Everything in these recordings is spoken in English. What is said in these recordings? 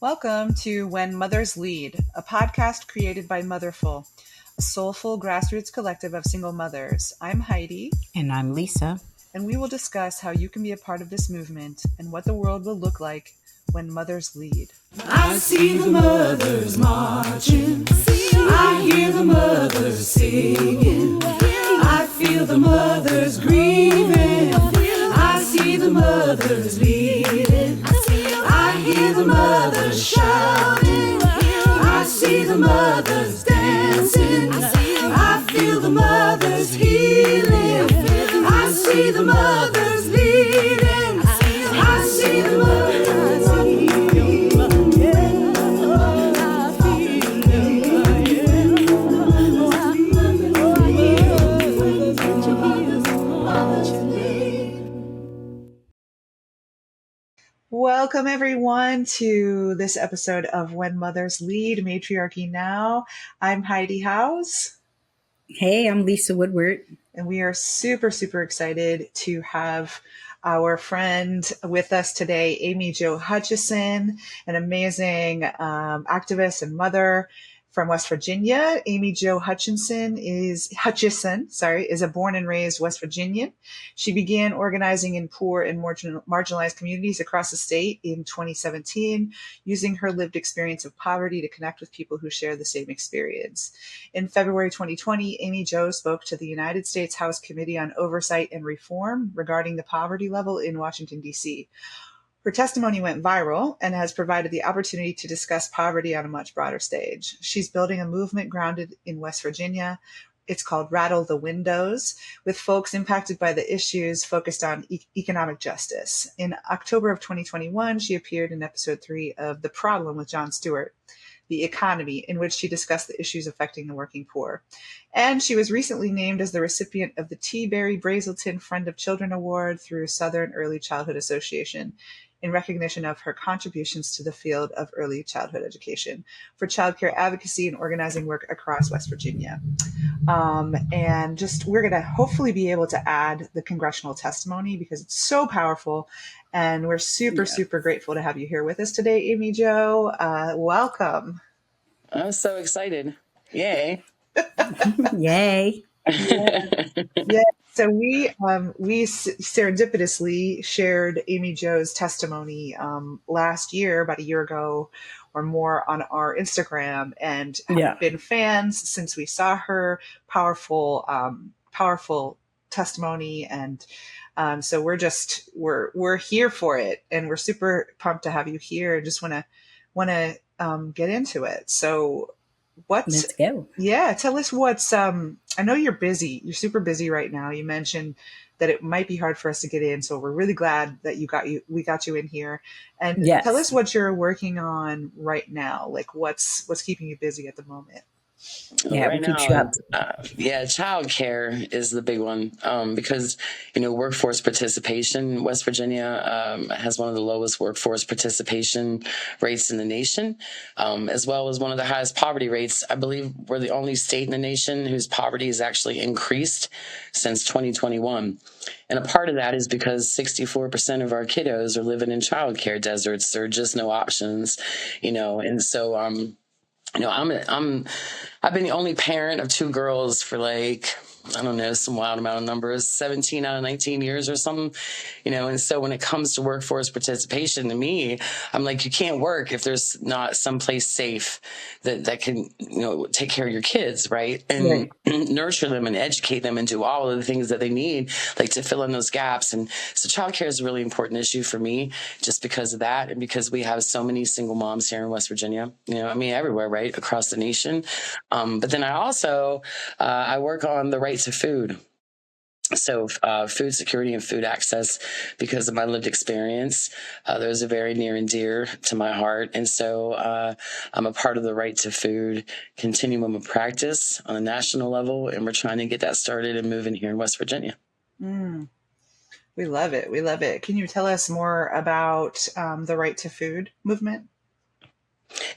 Welcome to When Mothers Lead, a podcast created by Motherful, a soulful grassroots collective of single mothers. I'm Heidi. And I'm Lisa. And we will discuss how you can be a part of this movement and what the world will look like when mothers lead. I see the mothers marching. I hear the mothers singing. I feel the mothers grieving. I see the mothers leading. I hear the mothers shouting. I see the mothers dancing. I feel the mothers healing. I see the mothers leading. I see the mothers leading. Welcome, everyone, to this episode of When Mothers Lead, Matriarchy Now. I'm Heidi House. Hey, I'm Lisa Woodward. And we are super, super excited to have our friend with us today, Jo Hutchinson, an amazing activist and mother from West Virginia. Jo Hutchinson is a born and raised West Virginian. She began organizing in poor and marginalized communities across the state in 2017, using her lived experience of poverty to connect with people who share the same experience. In February 2020, Jo spoke to the United States House Committee on Oversight and Reform regarding the poverty level in Washington, D.C. Her testimony went viral and has provided the opportunity to discuss poverty on a much broader stage. She's building a movement grounded in West Virginia. It's called Rattle the Windows, with folks impacted by the issues focused on economic justice. In October of 2021, she appeared in episode 3 of The Problem with Jon Stewart, The Economy, in which she discussed the issues affecting the working poor. And she was recently named as the recipient of the T. Barry Brazelton Friend of Children Award through Southern Early Childhood Association, in recognition of her contributions to the field of early childhood education for childcare advocacy and organizing work across West Virginia. We're going to hopefully be able to add the congressional testimony because it's so powerful. And we're super grateful to have you here with us today, Jo. Welcome. I'm so excited. Yay. Yay. Yeah. So we serendipitously shared Jo's testimony last year, about a year ago or more, on our Instagram, and have been fans since we saw her powerful testimony. And so we're here for it, and we're super pumped to have you here. Just want to get into it. So let's go. Yeah, tell us what's I know you're busy. You're super busy right now. You mentioned that it might be hard for us to get in, so we're really glad that we got you in here. And tell us what you're working on right now. Like what's keeping you busy at the moment? Yeah, right now, childcare is the big one, because, workforce participation, West Virginia has one of the lowest workforce participation rates in the nation, as well as one of the highest poverty rates. I believe we're the only state in the nation whose poverty has actually increased since 2021. And a part of that is because 64% of our kiddos are living in childcare deserts. There are just no options, and so, I've been the only parent of 2 girls for some wild amount of numbers, 17 out of 19 years or something, and so when it comes to workforce participation, to me, I'm like, you can't work if there's not someplace safe that can, take care of your kids, right? And nurture them and educate them and do all of the things that they need, like to fill in those gaps. And so childcare is a really important issue for me, just because of that. And because we have so many single moms here in West Virginia, everywhere, right? Across the nation. But then I also, I work on the right to food. So food security and food access, because of my lived experience, those are very near and dear to my heart. And so I'm a part of the Right to Food continuum of practice on a national level, and we're trying to get that started and moving here in West Virginia. We love it. We love it. Can you tell us more about the Right to Food movement?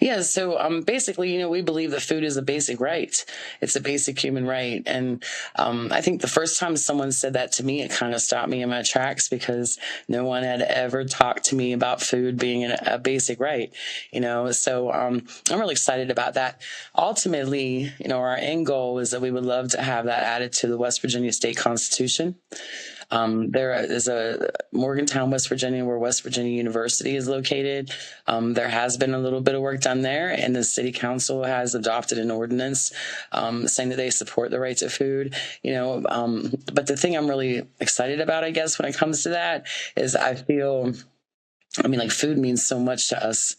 Yeah, so basically, we believe that food is a basic right. It's a basic human right. And I think the first time someone said that to me, it kind of stopped me in my tracks because no one had ever talked to me about food being a basic right. So I'm really excited about that. Ultimately, our end goal is that we would love to have that added to the West Virginia State Constitution. There is a Morgantown, West Virginia, where West Virginia University is located. There has been a little bit of work done there, and the city council has adopted an ordinance saying that they support the right to food. But the thing I'm really excited about, I guess, when it comes to that, is like food means so much to us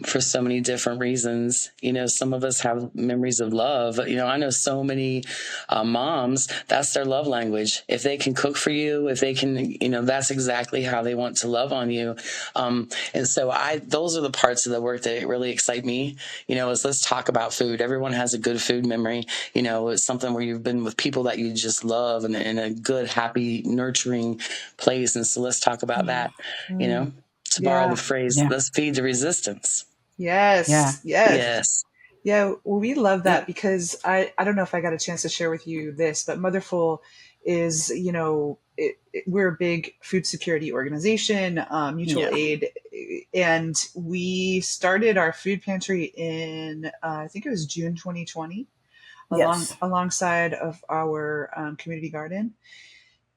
for so many different reasons. Some of us have memories of love. I know so many moms, that's their love language. If they can cook for you, if they can, that's exactly how they want to love on you. And so those are the parts of the work that really excite me, is let's talk about food. Everyone has a good food memory. It's something where you've been with people that you just love and in a good, happy, nurturing place. And so let's talk about that, to borrow the phrase, let's feed the resistance. Yes. Yeah. Yes. Yeah. Well, we love that because I don't know if I got a chance to share with you this, but Motherful is, we're a big food security organization, mutual aid. And we started our food pantry in, I think it was June 2020, alongside of our community garden.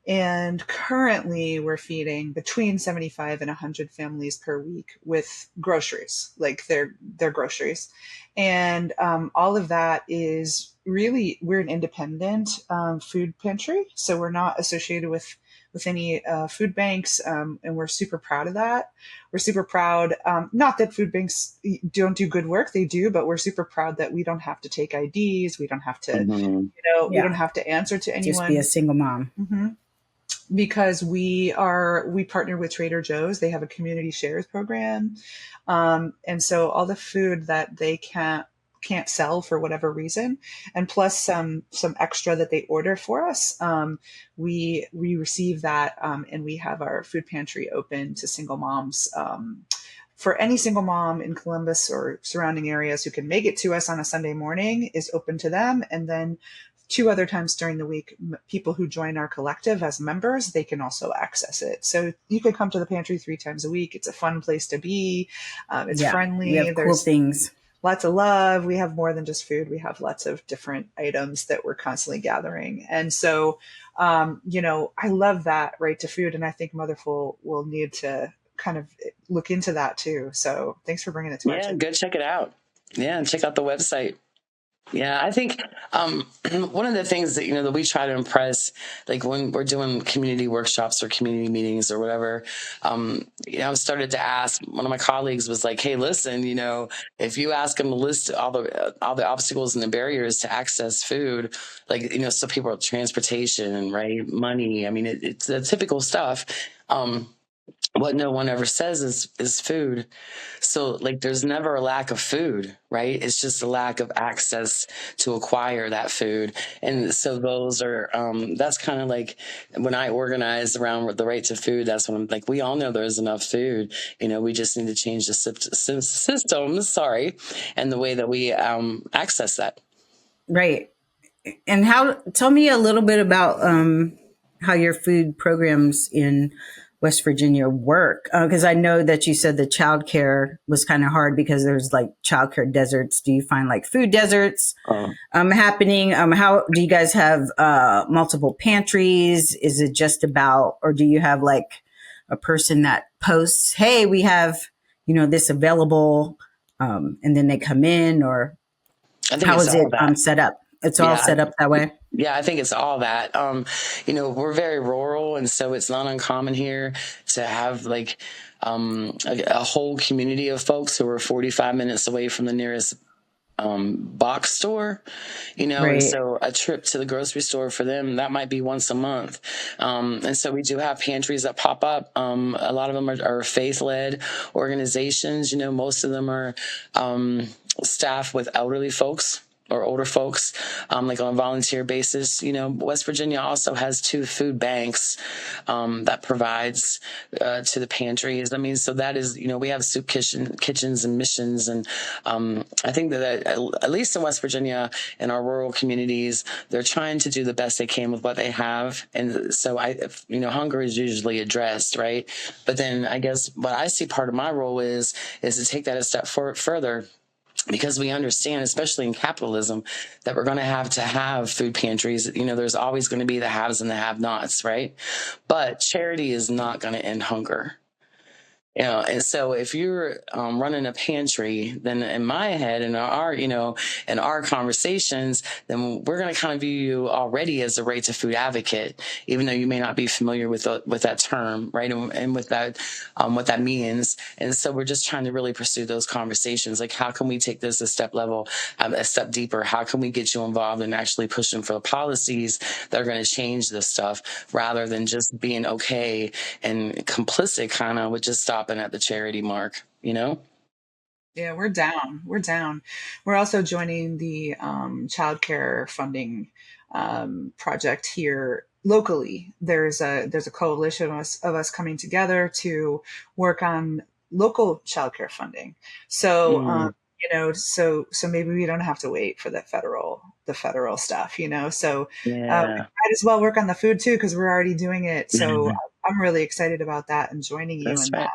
And currently we're feeding between 75 and 100 families per week with groceries, like their groceries. And all of that is really, we're an independent food pantry. So we're not associated with any food banks. And we're super proud of that. We're super proud, not that food banks don't do good work, they do, but we're super proud that we don't have to take IDs. We don't have to, we don't have to answer to anyone. Just be a single mom. Mm-hmm. Because we partner with Trader Joe's. They have a community shares program. And so all the food that they can't sell for whatever reason, and plus some extra that they order for us, we receive that, and we have our food pantry open to single moms. For any single mom in Columbus or surrounding areas who can make it to us on a Sunday morning is open to them. And then 2 other times during the week, people who join our collective as members, they can also access it. So you can come to the pantry 3 times a week. It's a fun place to be. It's friendly. We have cool things. Lots of love. We have more than just food. We have lots of different items that we're constantly gathering. And so, I love that right to food. And I think Motherful will need to kind of look into that too. So thanks for bringing it to our attention. Go check it out. Yeah, and check out the website. Yeah, I think one of the things that that we try to impress, like when we're doing community workshops or community meetings or whatever, I've started to ask. One of my colleagues was like, "Hey, listen, if you ask them to list all the obstacles and the barriers to access food, like so people have transportation, right, money. I mean, it's the typical stuff." What no one ever says is food. So like there's never a lack of food, right? It's just a lack of access to acquire that food. And so those are, that's kind of like when I organize around the right to food, that's when I'm like, we all know there's enough food. We just need to change the systems, and the way that we access that. Right. And tell me a little bit about how your food programs in West Virginia work, because I know that you said the childcare was kind of hard because there's like childcare deserts. Do you find like food deserts happening? How do you guys have multiple pantries? Is it just about, or do you have like a person that posts, "Hey, we have this available," and then they come in, or how is it set up? It's all set up that way. Yeah, I think it's all that. We're very rural, and so it's not uncommon here to have like a whole community of folks who are 45 minutes away from the nearest box store, right. And so a trip to the grocery store for them, that might be once a month. And so we do have pantries that pop up. A lot of them are faith-led organizations. Most of them are staffed with elderly folks. or older folks, like on a volunteer basis. West Virginia also has 2 food banks that provides to the pantries. I mean, so that is, we have soup kitchens and missions. And I think that at least in West Virginia, in our rural communities, they're trying to do the best they can with what they have. And so hunger is usually addressed, right? But then I guess what I see part of my role is to take that a step further, because we understand, especially in capitalism, that we're going to have food pantries. There's always going to be the haves and the have-nots, right? But charity is not going to end hunger. And so if you're running a pantry, then in my head and in our conversations, then we're going to kind of view you already as a right to food advocate, even though you may not be familiar with that term, right? And with that, what that means. And so we're just trying to really pursue those conversations. Like, how can we take this a step deeper? How can we get you involved in actually pushing for policies that are going to change this stuff, rather than just being okay and complicit kind of with just stopping at the charity mark, Yeah, we're down. We're down. We're also joining the childcare funding project here locally. There's a coalition of us coming together to work on local childcare funding. So Mm, so maybe we don't have to wait for the federal stuff. So we yeah, might as well work on the food too, because we're already doing it. So mhm, I'm really excited about that and joining you that's in that. right.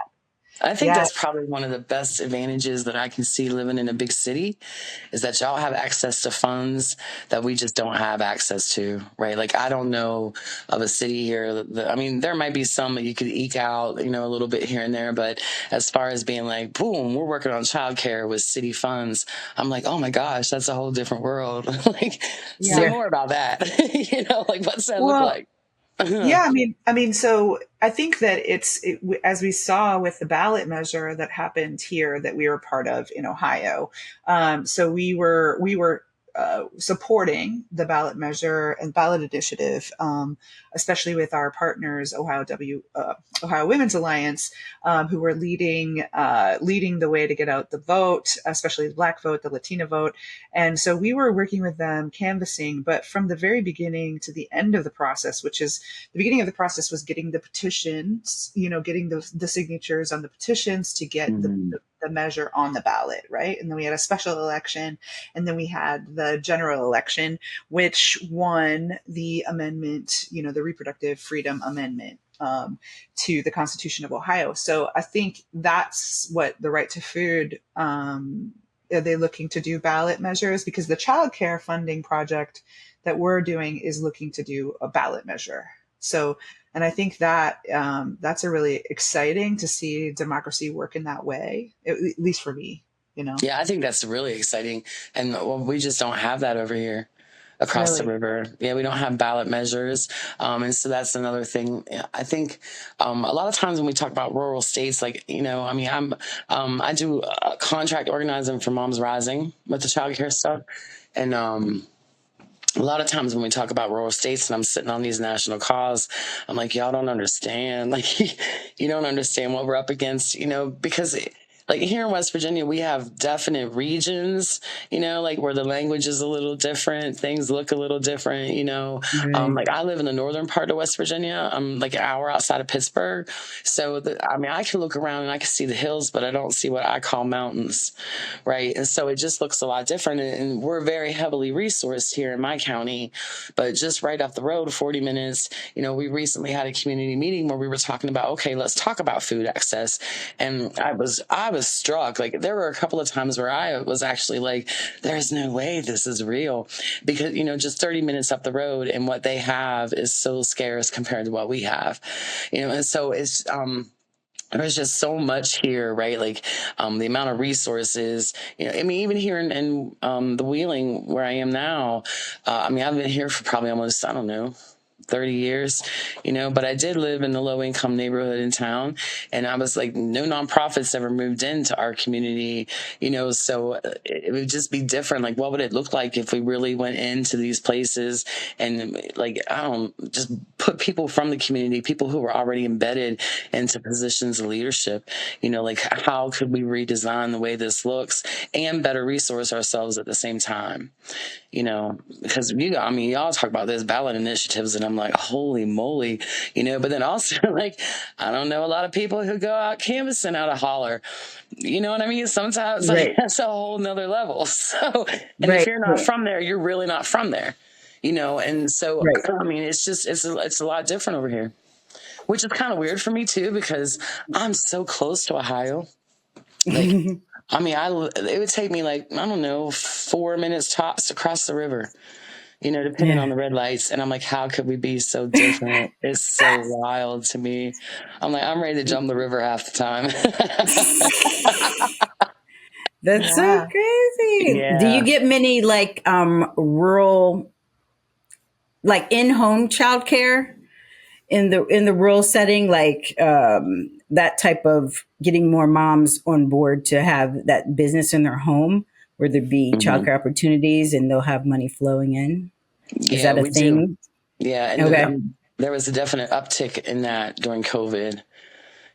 I think Yeah, that's probably one of the best advantages that I can see living in a big city, is that y'all have access to funds that we just don't have access to, right? Like, I don't know of a city here I mean, there might be some that you could eke out, a little bit here and there, but as far as being like, boom, we're working on childcare with city funds, I'm like, oh my gosh, that's a whole different world. Like, say yeah. Yeah. more about that. Like, what's that look Well, like? yeah, I mean, so I think that as we saw with the ballot measure that happened here that we were part of in Ohio. So we were supporting the ballot measure and ballot initiative, especially with our partners, Ohio Women's Alliance, who were leading the way to get out the vote, especially the Black vote, the Latina vote. And so we were working with them, canvassing, but from the very beginning to the end of the process, which is the beginning of the process was getting the petitions, getting the signatures on the petitions to get Mhm. the measure on the ballot, right? And then we had a special election, and then we had the general election, which won the amendment, the Reproductive Freedom Amendment, to the Constitution of Ohio. So I think that's what the right to food. Are they looking to do ballot measures? Because the child care funding project that we're doing is looking to do a ballot measure. So, and I think that that's a really exciting to see democracy work in that way, at least for me. Yeah, I think that's really exciting. And well, we just don't have that over here across the Really. river. Yeah, we don't have ballot measures. And so that's another thing. Yeah, I think a lot of times when we talk about rural states, like, I mean, I do contract organizing for Moms Rising with the childcare stuff. And a lot of times when we talk about rural states and I'm sitting on these national calls, I'm like, y'all don't understand. Like, you don't understand what we're up against, because like here in West Virginia, we have definite regions, like where the language is a little different, things look a little different, Right. like I live in the northern part of West Virginia. I'm like an hour outside of Pittsburgh. So, I mean, I can look around and I can see the hills, but I don't see what I call mountains, right? And so it just looks a lot different. And we're very heavily resourced here in my county, but just right up the road, 40 minutes, we recently had a community meeting where we were talking about, okay, let's talk about food access. And I was struck. Like, there were a couple of times where I was actually like, there's no way this is real, because, just 30 minutes up the road and what they have is so scarce compared to what we have, and so there's just so much here, right? Like, the amount of resources, I mean, even here in the Wheeling where I am now, I mean, I've been here for probably almost, I don't know, 30 years, but I did live in a low income neighborhood in town. And I was like, no nonprofits ever moved into our community, so it would just be different. Like, what would it look like if we really went into these places and, like, I don't just put people from the community, people who were already embedded into positions of leadership, like, how could we redesign the way this looks and better resource ourselves at the same time? Because y'all talk about this ballot initiatives, and I'm like, holy moly, but then also, like, I don't know a lot of people who go out canvassing out of holler. You know what I mean? Sometimes, like, Right. that's a whole nother level. So, and if Right. you're not from there, you're really not from there, and so, Right. I mean, it's a lot different over here, which is kind of weird for me too, because I'm so close to Ohio. Like, I mean, it would take me, like, I don't know, 4 minutes tops to cross the river, depending Yeah. on the red lights. And I'm like, how could we be so different? It's so wild to me. I'm like, I'm ready to jump the river half the time. That's so Yeah. crazy. Do you Yeah. get many like rural, like in-home childcare in the rural setting, like that type of getting more moms on board to have that business in their home where there be Mhm. childcare opportunities and they'll have money flowing in? Is Yeah, that a we do. thing? Yeah. And Okay. there was a definite uptick in that during COVID.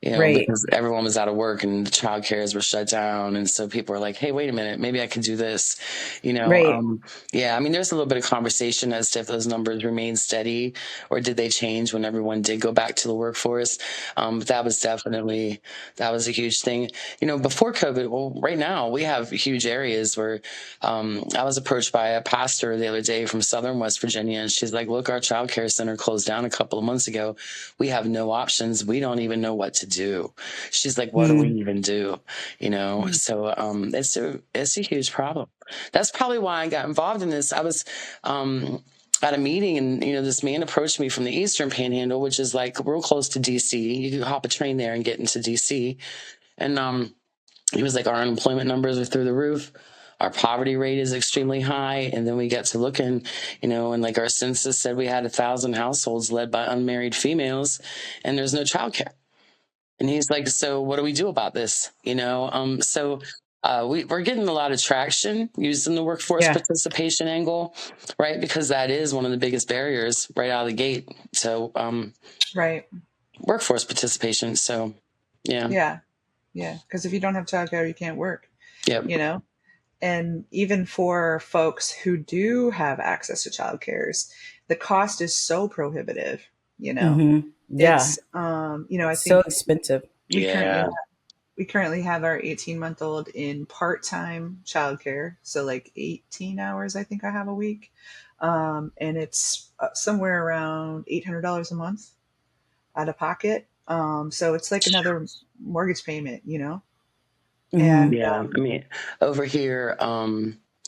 Right. Because everyone was out of work and the child cares were shut down. And so people were like, hey, wait a minute, maybe I could do this. Right. Yeah, I mean, there's a little bit of conversation as to if those numbers remain steady or did they change when everyone did go back to the workforce. But that was a huge thing. Before COVID, well, right now we have huge areas where I was approached by a pastor the other day from Southern West Virginia. And she's like, look, our child care center closed down a couple of months ago. We have no options. We don't even know what to do. She's like, what do we Mm. even do? So it's a huge problem. That's probably why I got involved in this. I was at a meeting, and this man approached me from the Eastern Panhandle, which is like real close to DC. You can hop a train there and get into DC. And he was like, our unemployment numbers are through the roof. Our poverty rate is extremely high. And then we got to looking, and like our census said we had 1,000 households led by unmarried females, and there's no childcare. And he's like, so what do we do about this? We're getting a lot of traction using the workforce Yeah. participation angle, right? Because that is one of the biggest barriers right out of the gate. So Right. workforce participation. So yeah. Yeah. Yeah. Because if you don't have childcare, you can't work, Yep. And even for folks who do have access to childcares, the cost is so prohibitive, Mm-hmm. Yeah. It's, I So think expensive. we currently Yeah. we currently have our 18-month-old in part-time childcare, so like 18 hours I think I have a week, and it's somewhere around $800 a month out of pocket. So it's like another mortgage payment, Mm-hmm. and Yeah. I mean, over here,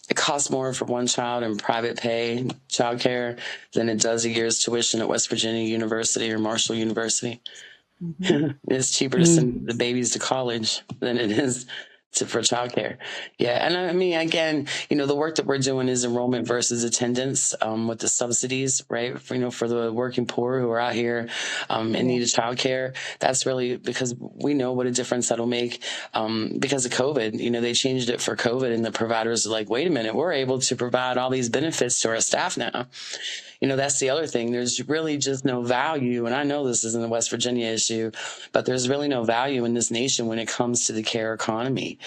it costs more for one child in private pay childcare than it does a year's tuition at West Virginia University or Marshall University. mhm. It's cheaper to Mm-hmm. send the babies to college than it is for childcare. Yeah. And I mean, again, the work that we're doing is enrollment versus attendance with the subsidies, right? For the working poor who are out here in Yeah. need of childcare. That's really because we know what a difference that'll make because of COVID. They changed it for COVID, and the providers are like, wait a minute, we're able to provide all these benefits to our staff now. That's the other thing. There's really just no value. And I know this isn't a West Virginia issue, but there's really no value in this nation when it comes to the care economy,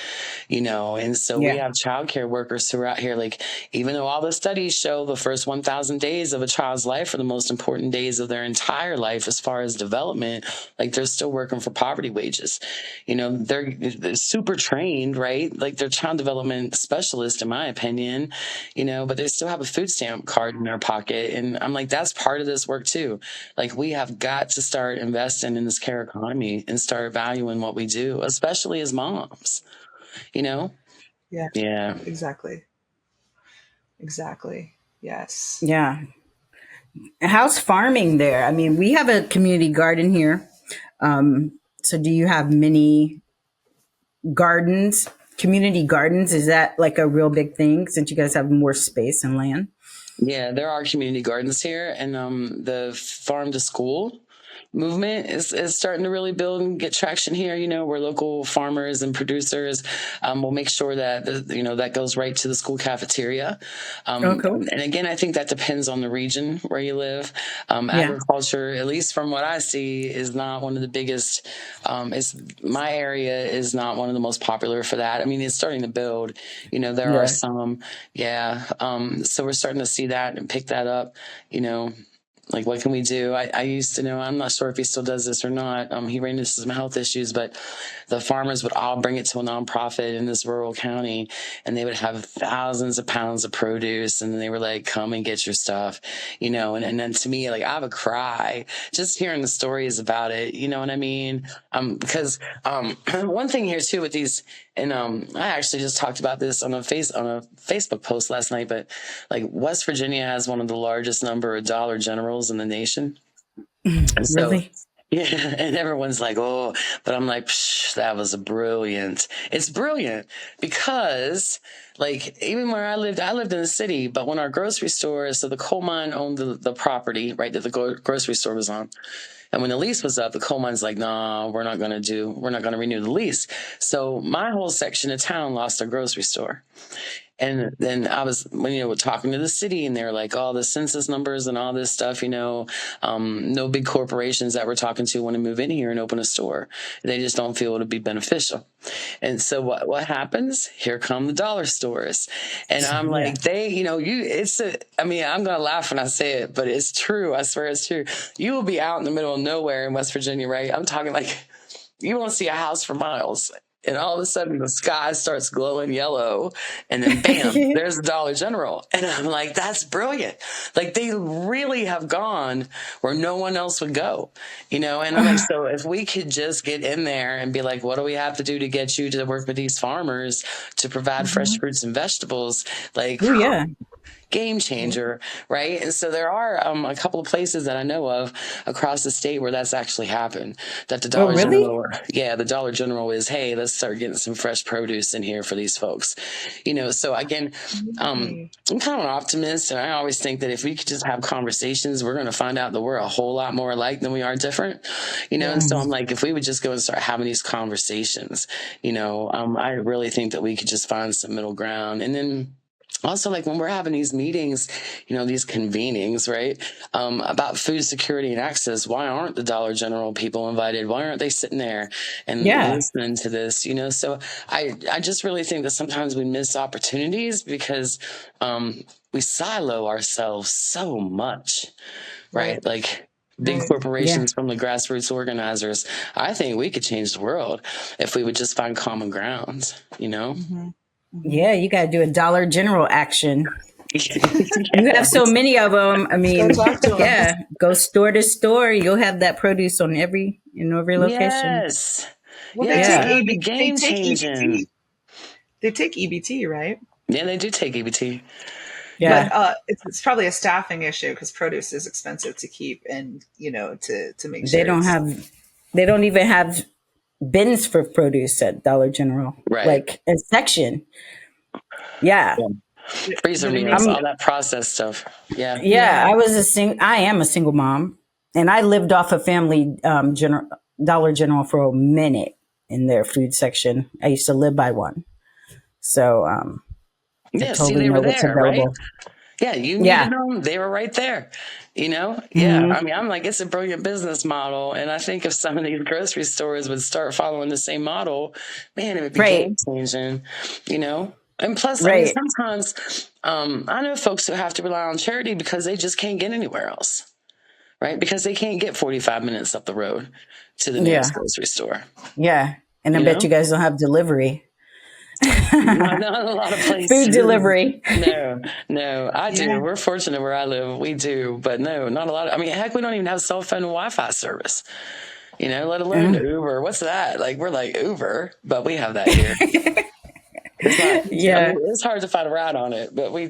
and so we Yeah. have childcare workers who are out here, like, even though all the studies show the first 1,000 days of a child's life are the most important days of their entire life as far as development, like, they're still working for poverty wages. They're super trained, right? Like, they're child development specialists, in my opinion, but they still have a food stamp card in their pocket. And I'm like, that's part of this work too. Like, we have got to start investing in this care economy and start valuing what we do, especially as moms, you know? Yeah. Yeah. Exactly. Yes. Yeah. How's farming there? I mean, we have a community garden here. So do you have many gardens, community gardens? Is that like a real big thing since you guys have more space and land? Yeah, there are community gardens here, and the farm to school movement is starting to really build and get traction here. Where local farmers and producers will make sure that that goes right to the school cafeteria. Oh, cool. And again, I think that depends on the region where you live. Yeah. Agriculture, at least from what I see, is not one of the biggest. It's my area is not one of the most popular for that. I mean, it's starting to build. There are Yeah. some, yeah. So we're starting to see that and pick that up. Like, what can we do? I used to know, I'm not sure if he still does this or not. He ran into some health issues, but the farmers would all bring it to a nonprofit in this rural county, and they would have thousands of pounds of produce. And then they were like, come and get your stuff, and then to me, like, I would cry just hearing the stories about it. You know what I mean? Because one thing here too with these, and I actually just talked about this on a Facebook post last night, but like West Virginia has one of the largest number of Dollar Generals in the nation. And so, Really? yeah, and everyone's like, oh, but I'm like, that was brilliant. It's brilliant because, like, even where I lived in the city, but when our grocery store, so the coal mine owned the property, right, that the grocery store was on. And when the lease was up, the coal mine's like, nah, we're not going to renew the lease. So my whole section of town lost a grocery store. And then I was, talking to the city, and they're like, all the census numbers and all this stuff, no big corporations that we're talking to want to move in here and open a store. They just don't feel it would be beneficial. And so what happens? Here come the dollar stores. And I'm like, I'm going to laugh when I say it, but it's true. I swear it's true. You will be out in the middle of nowhere in West Virginia, right? I'm talking like you won't see a house for miles. And all of a sudden the sky starts glowing yellow, and then bam, there's the Dollar General. And I'm like, that's brilliant. Like, they really have gone where no one else would go, and I'm like, so if we could just get in there and be like, what do we have to do to get you to work with these farmers to provide fresh fruits and vegetables? Like, Oh, yeah. Game changer, right? And so there are a couple of places that I know of across the state where that's actually happened. That the Dollar really? General, the Dollar General is, hey, let's start getting some fresh produce in here for these folks. So again, I'm kind of an optimist, and I always think that if we could just have conversations, we're going to find out that we're a whole lot more alike than we are different. And so I'm like, if we would just go and start having these conversations, I really think that we could just find some middle ground. And then also, like, when we're having these meetings, these convenings, right, about food security and access, why aren't the Dollar General people invited? Why aren't they sitting there and listening to this? So I just really think that sometimes we miss opportunities because we silo ourselves so much, right? Like, big corporations from the grassroots organizers. I think we could change the world if we would just find common ground, Yeah, you got to do a Dollar General action. You have so many of them. I mean, go store to store. You'll have that produce in every location. Yes. Well, they take game changing. They take EBT, right? Yeah, they do take EBT. Yeah, but it's probably a staffing issue because produce is expensive to keep, and to make sure they don't even have bins for produce at Dollar General, right? Like a section. Yeah. Freezer meals, all that processed stuff. Yeah. I am a single mom, and I lived off a family Dollar General for a minute in their food section. I used to live by one, so see, they were there, right? Yeah, you needed them; they were right there. Yeah. I mean, I'm like, it's a brilliant business model, and I think if some of these grocery stores would start following the same model, man, it would be game changing. And plus, I mean, sometimes I know folks who have to rely on charity because they just can't get anywhere else, right? Because they can't get 45 minutes up the road to the next grocery store. Yeah, and I bet you guys don't have delivery. Not a lot of places. Food delivery. No, I do. We're fortunate where I live. We do, but no, not a lot. I mean, heck, we don't even have cell phone and Wi-Fi service. Let alone Uber. What's that? Like, we're like Uber, but we have that here. I mean, it's hard to find a route on it, but you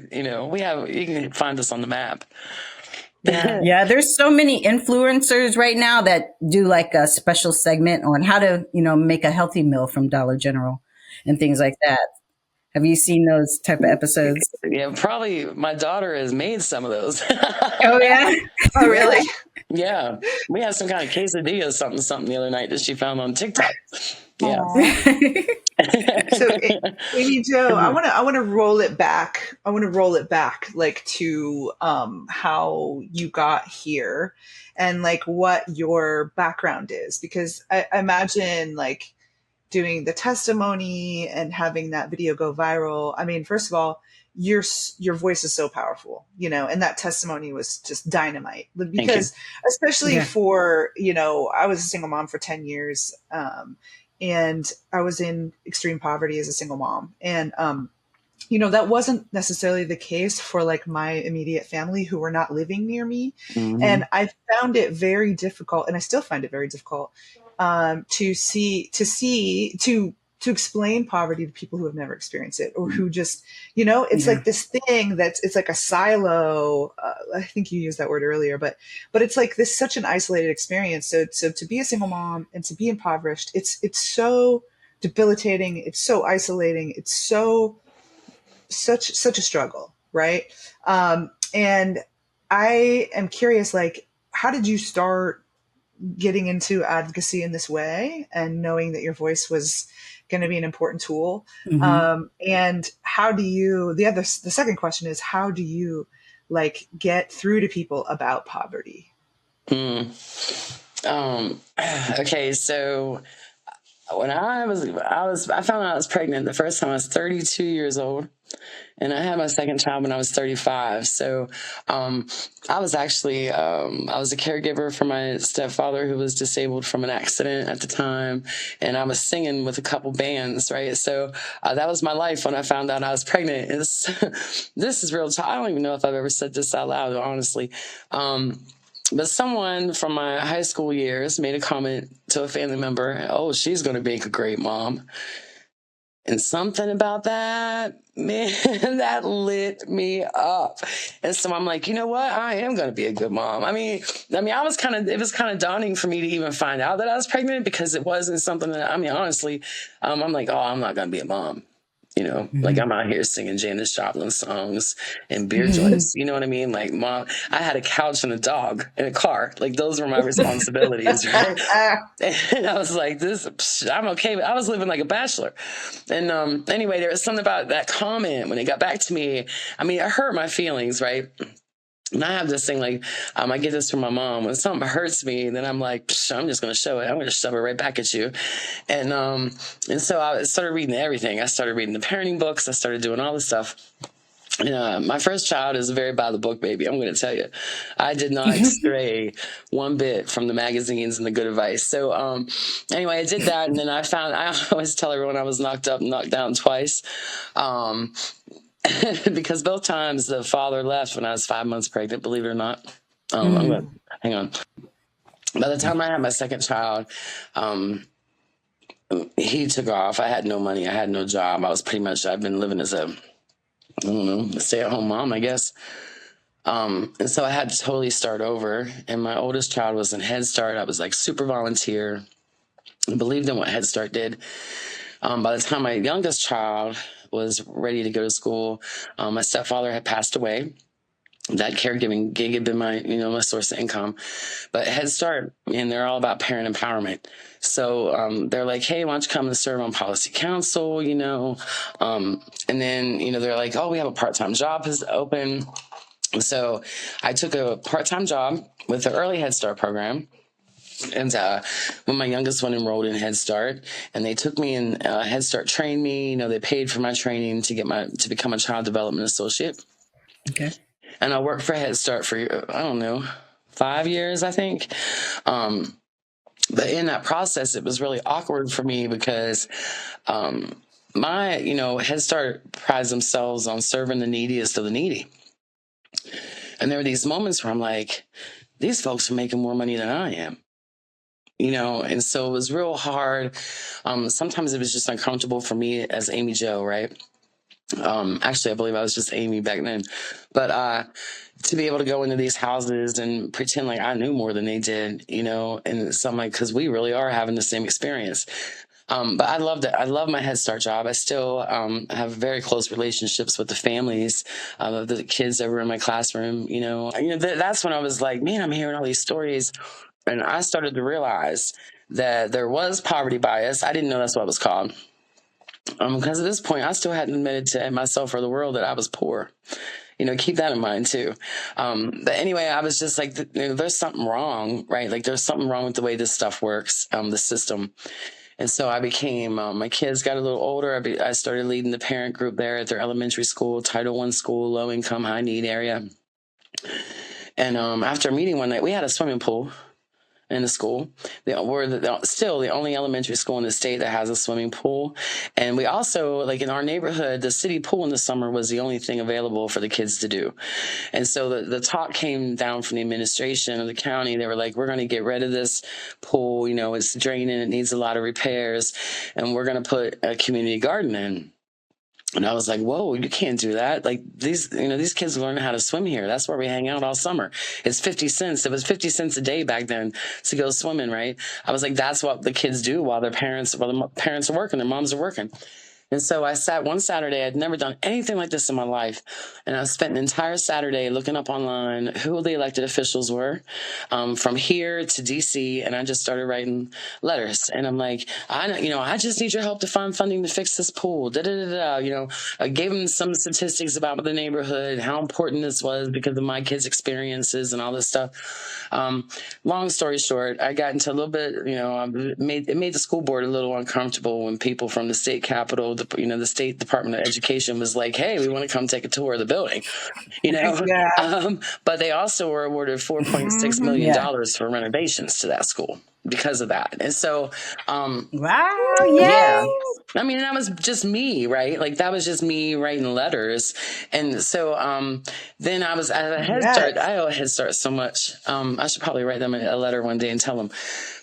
can find us on the map. Yeah, there's so many influencers right now that do like a special segment on how to, make a healthy meal from Dollar General and things like that. Have you seen those type of episodes? Yeah, probably my daughter has made some of those. Oh yeah. Oh, really? Yeah. We had some kind of quesadilla something the other night that she found on TikTok. Yeah. Aw. So, Amy Jo, I want to roll it back. I want to roll it back, like to how you got here, and like what your background is, because I imagine like doing the testimony and having that video go viral. I mean, first of all, your voice is so powerful, you know, and that testimony was just dynamite, because especially Yeah. for, you know, I was a single mom for 10 years. And I was in extreme poverty as a single mom. And, you know, that wasn't necessarily the case for like my immediate family who were not living near me. Mhm. And I found it very difficult, and I still find it very difficult, to explain poverty to people who have never experienced it, or who just, you know, it's Yeah. like this thing that's, it's like a silo. I think you used that word earlier, but it's like this, such an isolated experience. So to be a single mom and to be impoverished, it's so debilitating. It's so isolating. It's such a struggle, right? And I am curious, like, how did you start getting into advocacy in this way, and knowing that your voice was going to be an important tool? And how do you, the second question is, how do you like get through to people about poverty? Mm. Okay, so when I found out I was pregnant the first time I was 32 years old, and I had my second child when I was 35. So, I was actually, I was a caregiver for my stepfather, who was disabled from an accident at the time. And I was singing with a couple bands, right? So, that was my life when I found out I was pregnant. This is real. I don't even know if I've ever said this out loud, honestly. But someone from my high school years made a comment to a family member, "Oh, she's going to make a great mom." And something about that, man, that lit me up. And so I'm like, you know what? I am going to be a good mom. I mean, it was kind of daunting for me to even find out that I was pregnant, because it wasn't something that, I mean, honestly, I'm like, oh, I'm not going to be a mom. You know, like I'm out here singing Janis Joplin songs and beer joints. You know what I mean? Like, mom, I had a couch and a dog and a car. Like, those were my responsibilities, right? And I was like, I'm okay. But I was living like a bachelor. And anyway, there was something about that comment when it got back to me. I mean, it hurt my feelings, right? And I have this thing, like, I get this from my mom. When something hurts me, then I'm like, I'm just going to show it. I'm going to shove it right back at you. And so I started reading everything. I started reading the parenting books. I started doing all this stuff. And my first child is a very by the book baby. I'm going to tell you, I did not stray one bit from the magazines and the good advice. So anyway, I did that. And then I always tell everyone I was knocked up and knocked down twice. Because both times the father left when I was 5 months pregnant, believe it or not. Hang on. By the time I had my second child, he took off. I had no money. I had no job. I've been living as a stay-at-home mom, I guess. And so I had to totally start over. And my oldest child was in Head Start. I was like super volunteer. I believed in what Head Start did. By the time my youngest child was ready to go to school, my stepfather had passed away. That caregiving gig had been my source of income. But Head Start, and they're all about parent empowerment. So they're like, hey, why don't you come and serve on policy council, And then, they're like, oh, we have a part-time job is open. So I took a part-time job with the early Head Start program. And when my youngest one enrolled in Head Start, and they took me in, Head Start trained me, they paid for my training to become a child development associate. Okay. And I worked for Head Start for, I don't know, 5 years, I think. But in that process, it was really awkward for me because Head Start prides themselves on serving the neediest of the needy. And there were these moments where I'm like, these folks are making more money than I am. And so it was real hard. Sometimes it was just uncomfortable for me as Amy Jo, right? Actually, I believe I was just Amy back then. But to be able to go into these houses and pretend like I knew more than they did, and so I'm like, because we really are having the same experience. But I loved it. I love my Head Start job. I still have very close relationships with the families of the kids that were in my classroom. That's when I was like, man, I'm hearing all these stories. And I started to realize that there was poverty bias. I didn't know that's what it was called. Because at this point, I still hadn't admitted to myself or the world that I was poor. Keep that in mind too. But anyway, I was just like, there's something wrong, right? Like there's something wrong with the way this stuff works, the system. And so I became, my kids got a little older. I started leading the parent group there at their elementary school, Title I school, low income, high need area. And after a meeting one night, we had a swimming pool in the school. We're still the only elementary school in the state that has a swimming pool. And we also, like in our neighborhood, the city pool in the summer was the only thing available for the kids to do. And so the talk came down from the administration of the county. They were like, we're going to get rid of this pool. It's draining. It needs a lot of repairs. And we're going to put a community garden in. And I was like, whoa, you can't do that. Like these kids learn how to swim here. That's where we hang out all summer. It's 50 cents. It was 50 cents a day back then to go swimming, right? I was like, that's what the kids do while the parents are working, their moms are working. And so I sat one Saturday. I'd never done anything like this in my life. And I spent an entire Saturday looking up online who the elected officials were from here to D.C. And I just started writing letters. And I'm like, I just need your help to find funding to fix this pool. I gave them some statistics about the neighborhood, how important this was because of my kids' experiences and all this stuff. Long story short, I got into a little bit, it made the school board a little uncomfortable when people from the state capitol, the State Department of Education was like, hey, we want to come take a tour of the building, Yeah. But they also were awarded $4.6 million for renovations to that school because of that. And so, wow, yeah. yay! I mean, that was just me, right? Like that was just me writing letters. And so then I was at a Head Start. I owe a Head Start so much. I should probably write them a letter one day and tell them.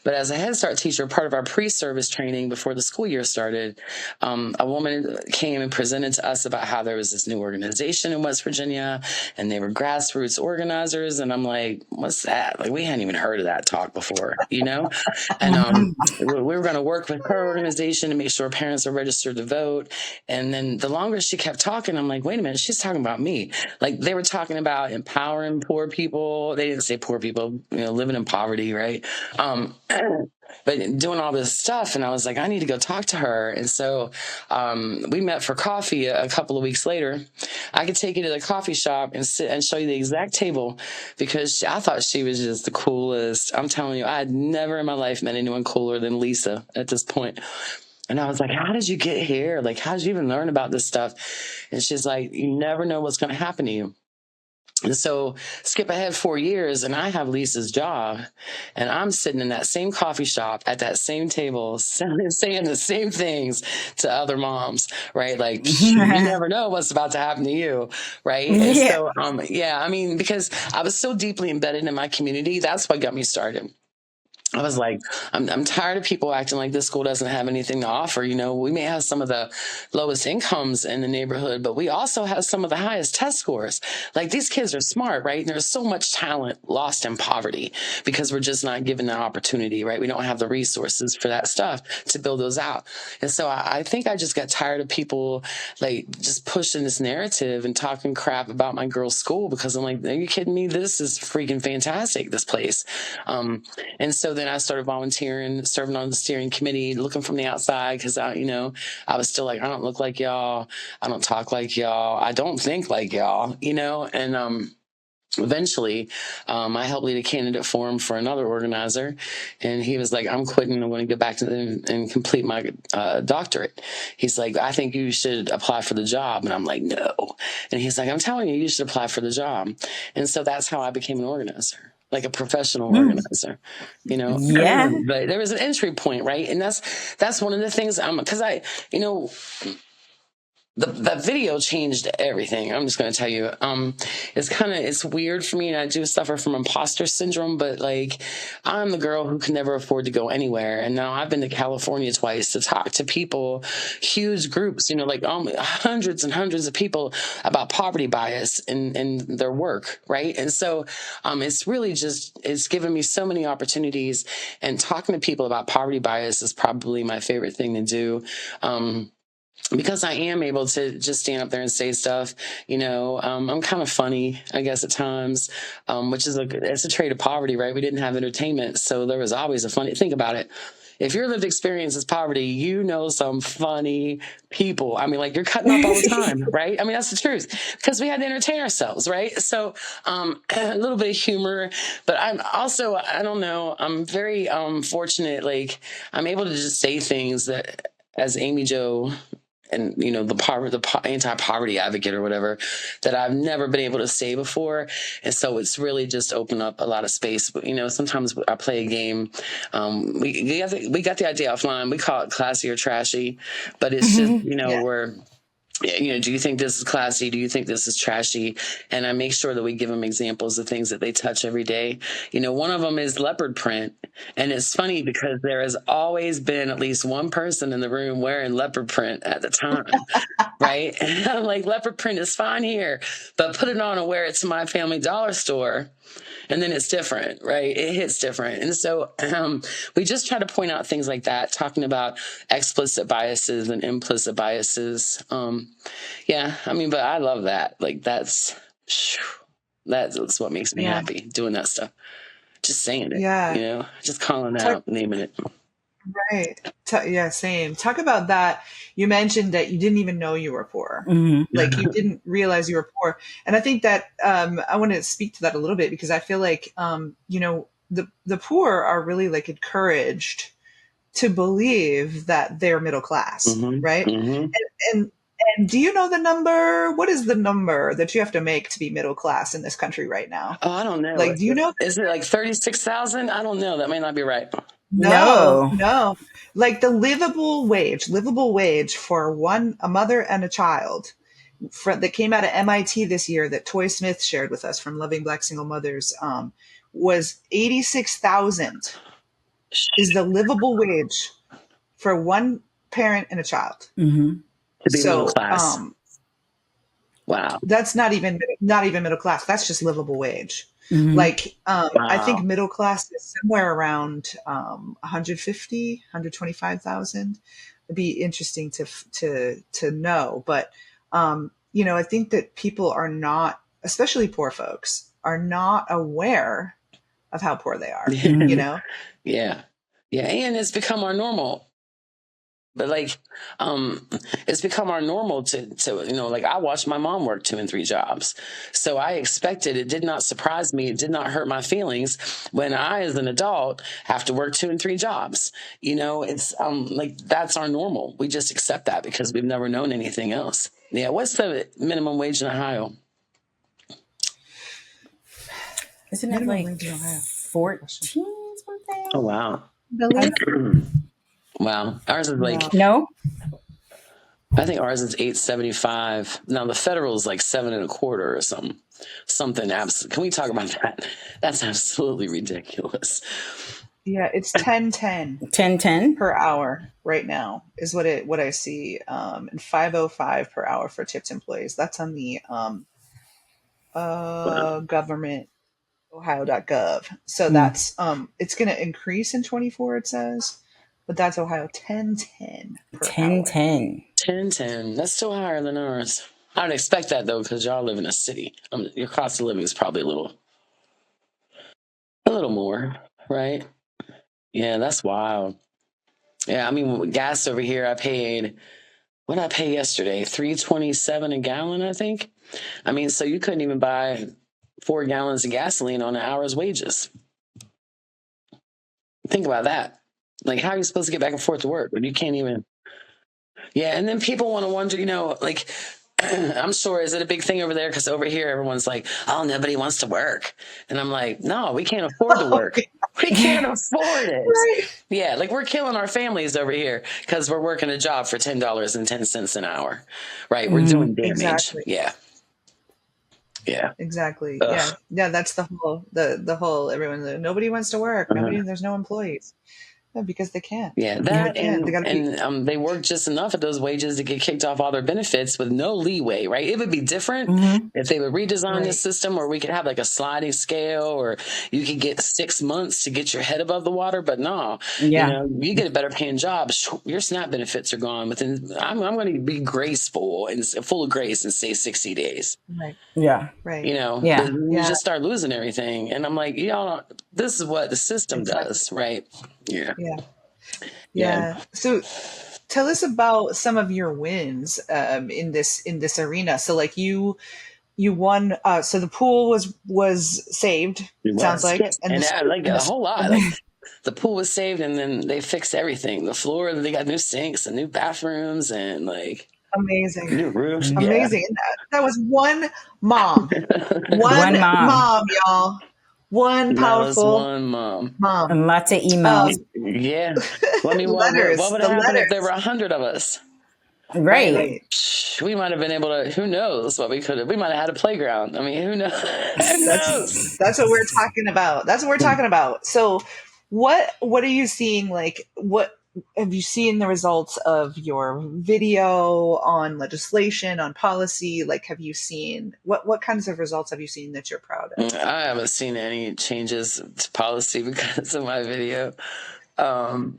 But as a Head Start teacher, part of our pre-service training before the school year started, a woman came and presented to us about how there was this new organization in West Virginia and they were grassroots organizers. And I'm like, what's that? Like we hadn't even heard of that talk before, And we were going to work with her organization to make sure parents are registered to vote. And then the longer she kept talking, I'm like, wait a minute, she's talking about me. Like they were talking about empowering poor people. They didn't say poor people, living in poverty, right? But doing all this stuff, and I was like, I need to go talk to her. And so we met for coffee a couple of weeks later. I could take you to the coffee shop and sit and show you the exact table because I thought she was just the coolest. I'm telling you, I had never in my life met anyone cooler than Lisa at this point. And I was like, how did you get here? Like, how did you even learn about this stuff? And she's like, you never know what's going to happen to you. And so skip ahead 4 years and I have Lisa's job and I'm sitting in that same coffee shop at that same table saying the same things to other moms, right? Like you never know what's about to happen to you, right? And so, I mean, because I was so deeply embedded in my community, that's what got me started. I was like, I'm tired of people acting like this school doesn't have anything to offer. We may have some of the lowest incomes in the neighborhood, but we also have some of the highest test scores. Like these kids are smart, right? And there's so much talent lost in poverty because we're just not given the opportunity, right? We don't have the resources for that stuff to build those out. And so I think I just got tired of people like just pushing this narrative and talking crap about my girl's school because I'm like, are you kidding me? This is freaking fantastic, this place. And so then I started volunteering, serving on the steering committee, looking from the outside because I was still like, I don't look like y'all. I don't talk like y'all. I don't think like y'all, and eventually, I helped lead a candidate forum for another organizer, and he was like, I'm quitting. I'm going to go back to them and complete my doctorate. He's like, I think you should apply for the job. And I'm like, no. And he's like, I'm telling you, you should apply for the job. And so that's how I became an organizer. Like a professional organizer, Yeah. But there was an entry point, right? And that's one of the things because that video changed everything. I'm just going to tell you. It's weird for me, and I do suffer from imposter syndrome. But like, I'm the girl who can never afford to go anywhere, and now I've been to California twice to talk to people, huge groups, like hundreds and hundreds of people about poverty bias in their work, right? And so, it's really it's given me so many opportunities, and talking to people about poverty bias is probably my favorite thing to do. Because I am able to just stand up there and say stuff, I'm kind of funny, I guess, at times, which is it's a trait of poverty, right? We didn't have entertainment, so there was always think about it. If your lived experience is poverty, some funny people. I mean, like, you're cutting up all the time, right? I mean, that's the truth, because we had to entertain ourselves, right? So a little bit of humor, but I'm also, I don't know, I'm very fortunate. Like, I'm able to just say things that, as Amy Jo, and the anti-poverty advocate or whatever, that I've never been able to say before. And so it's really just opened up a lot of space. But sometimes I play a game. We got the idea offline. We call it classy or trashy, but it's just Yeah. where, do you think this is classy? Do you think this is trashy? And I make sure that we give them examples of things that they touch every day. One of them is leopard print. And it's funny because there has always been at least one person in the room wearing leopard print at the time, right? And I'm like, leopard print is fine here, but put it on and wear it to my Family Dollar store, and then it's different, right? It hits different. And so we just try to point out things like that, talking about explicit biases and implicit biases. Yeah, I mean, but I love that. Like, that's what makes me happy, doing that stuff. Just saying it, Yeah. just calling out, naming it. Right. Yeah, same. Talk about that. You mentioned that you didn't even know you were poor. Mm-hmm. Like, you didn't realize you were poor. And I think that I want to speak to that a little bit, because I feel like, the poor are really, like, encouraged to believe that they're middle class, right? Mm-hmm. And do you know the number? What is the number that you have to make to be middle class in this country right now? Oh, I don't know. Like, do you know? Is it like 36,000? I don't know. That may not be right. No. Like, the livable wage for a mother and a child that came out of MIT this year, that Toy Smith shared with us from Loving Black Single Mothers, was 86,000 is the livable wage for one parent and a child. Mm-hmm. To be middle class. Wow. That's not even middle class. That's just livable wage. Mm-hmm. Like, wow. I think middle class is somewhere around 150, 125,000. It'd be interesting to know. But, I think that people are not, especially poor folks, are not aware of how poor they are, Yeah. Yeah. And it's become our normal. But like, it's become our normal to like, I watched my mom work 2 and 3 jobs. So I expected, it did not surprise me. It did not hurt my feelings when I, as an adult, have to work 2 and 3 jobs. It's like, that's our normal. We just accept that because we've never known anything else. Yeah. What's the minimum wage in Ohio? Isn't it like 14 something? Oh, wow. Wow. Ours is like, no, I think ours is $8.75. Now the federal is like $7.25 or something. Absolutely. Can we talk about that? That's absolutely ridiculous. Yeah, it's $10.10 per hour right now is what I see, and $5.05 per hour for tipped employees. That's on the government ohio.gov. So that's it's going to increase in 24. It says. But that's Ohio, $10.10 per hour. $10.10. That's still higher than ours. I would expect that, though, because y'all live in a city. Your cost of living is probably a little more, right? Yeah, that's wild. Yeah, I mean, with gas over here, what did I pay yesterday? $3.27 a gallon, I think. I mean, so you couldn't even buy 4 gallons of gasoline on an hour's wages. Think about that. Like, how are you supposed to get back and forth to work when you can't even? Yeah, and then people want to wonder, like, I'm sure, is it a big thing over there? Because over here, everyone's like, oh, nobody wants to work. And I'm like, no, we can't afford to work. We can't afford it. Right. Yeah, like we're killing our families over here because we're working a job for $10.10 an hour, right? We're doing damage. Exactly. Yeah. Yeah. Exactly. Ugh. Yeah. That's the whole everyone. Nobody wants to work. Uh-huh. There's no employees. Yeah, because they can't. Yeah, They that can't. They gotta be. and they work just enough at those wages to get kicked off all their benefits with no leeway, right? It would be different if they would redesign this Right. system, or we could have like a sliding scale, or you could get 6 months to get your head above the water. But no, Yeah. you get a better paying job, your SNAP benefits are gone within. I'm going to be graceful and full of grace and say 60 days. Right. Yeah. Right. You Yeah. just start losing everything, and I'm like, this is what the system Exactly. does, right? Yeah. Yeah. Yeah. Yeah. So tell us about some of your wins in this arena. So like you won. So the pool was saved. It Sounds was. like, Yes. And like and a the whole lot. Like the pool was saved, and then they fixed everything. The floor, they got new sinks and new bathrooms and like amazing. new roofs. Yeah. Amazing. And that was one mom. One mom. Y'all. One That was powerful one mom. mom. And lots of emails. Yeah. Well, I mean, what Letters. would The have happened if letters. there were 100 of us? Right. Right. We might have been able to. Who knows what we could have? We might have had a playground. I mean, who knows? Who knows? That's what we're talking about. That's what we're talking about. So what are you seeing? Like, what have you seen the results of your video on legislation, on policy? Like, have you seen what kinds of results have you seen that you're proud of? I haven't seen any changes to policy because of my video. I'm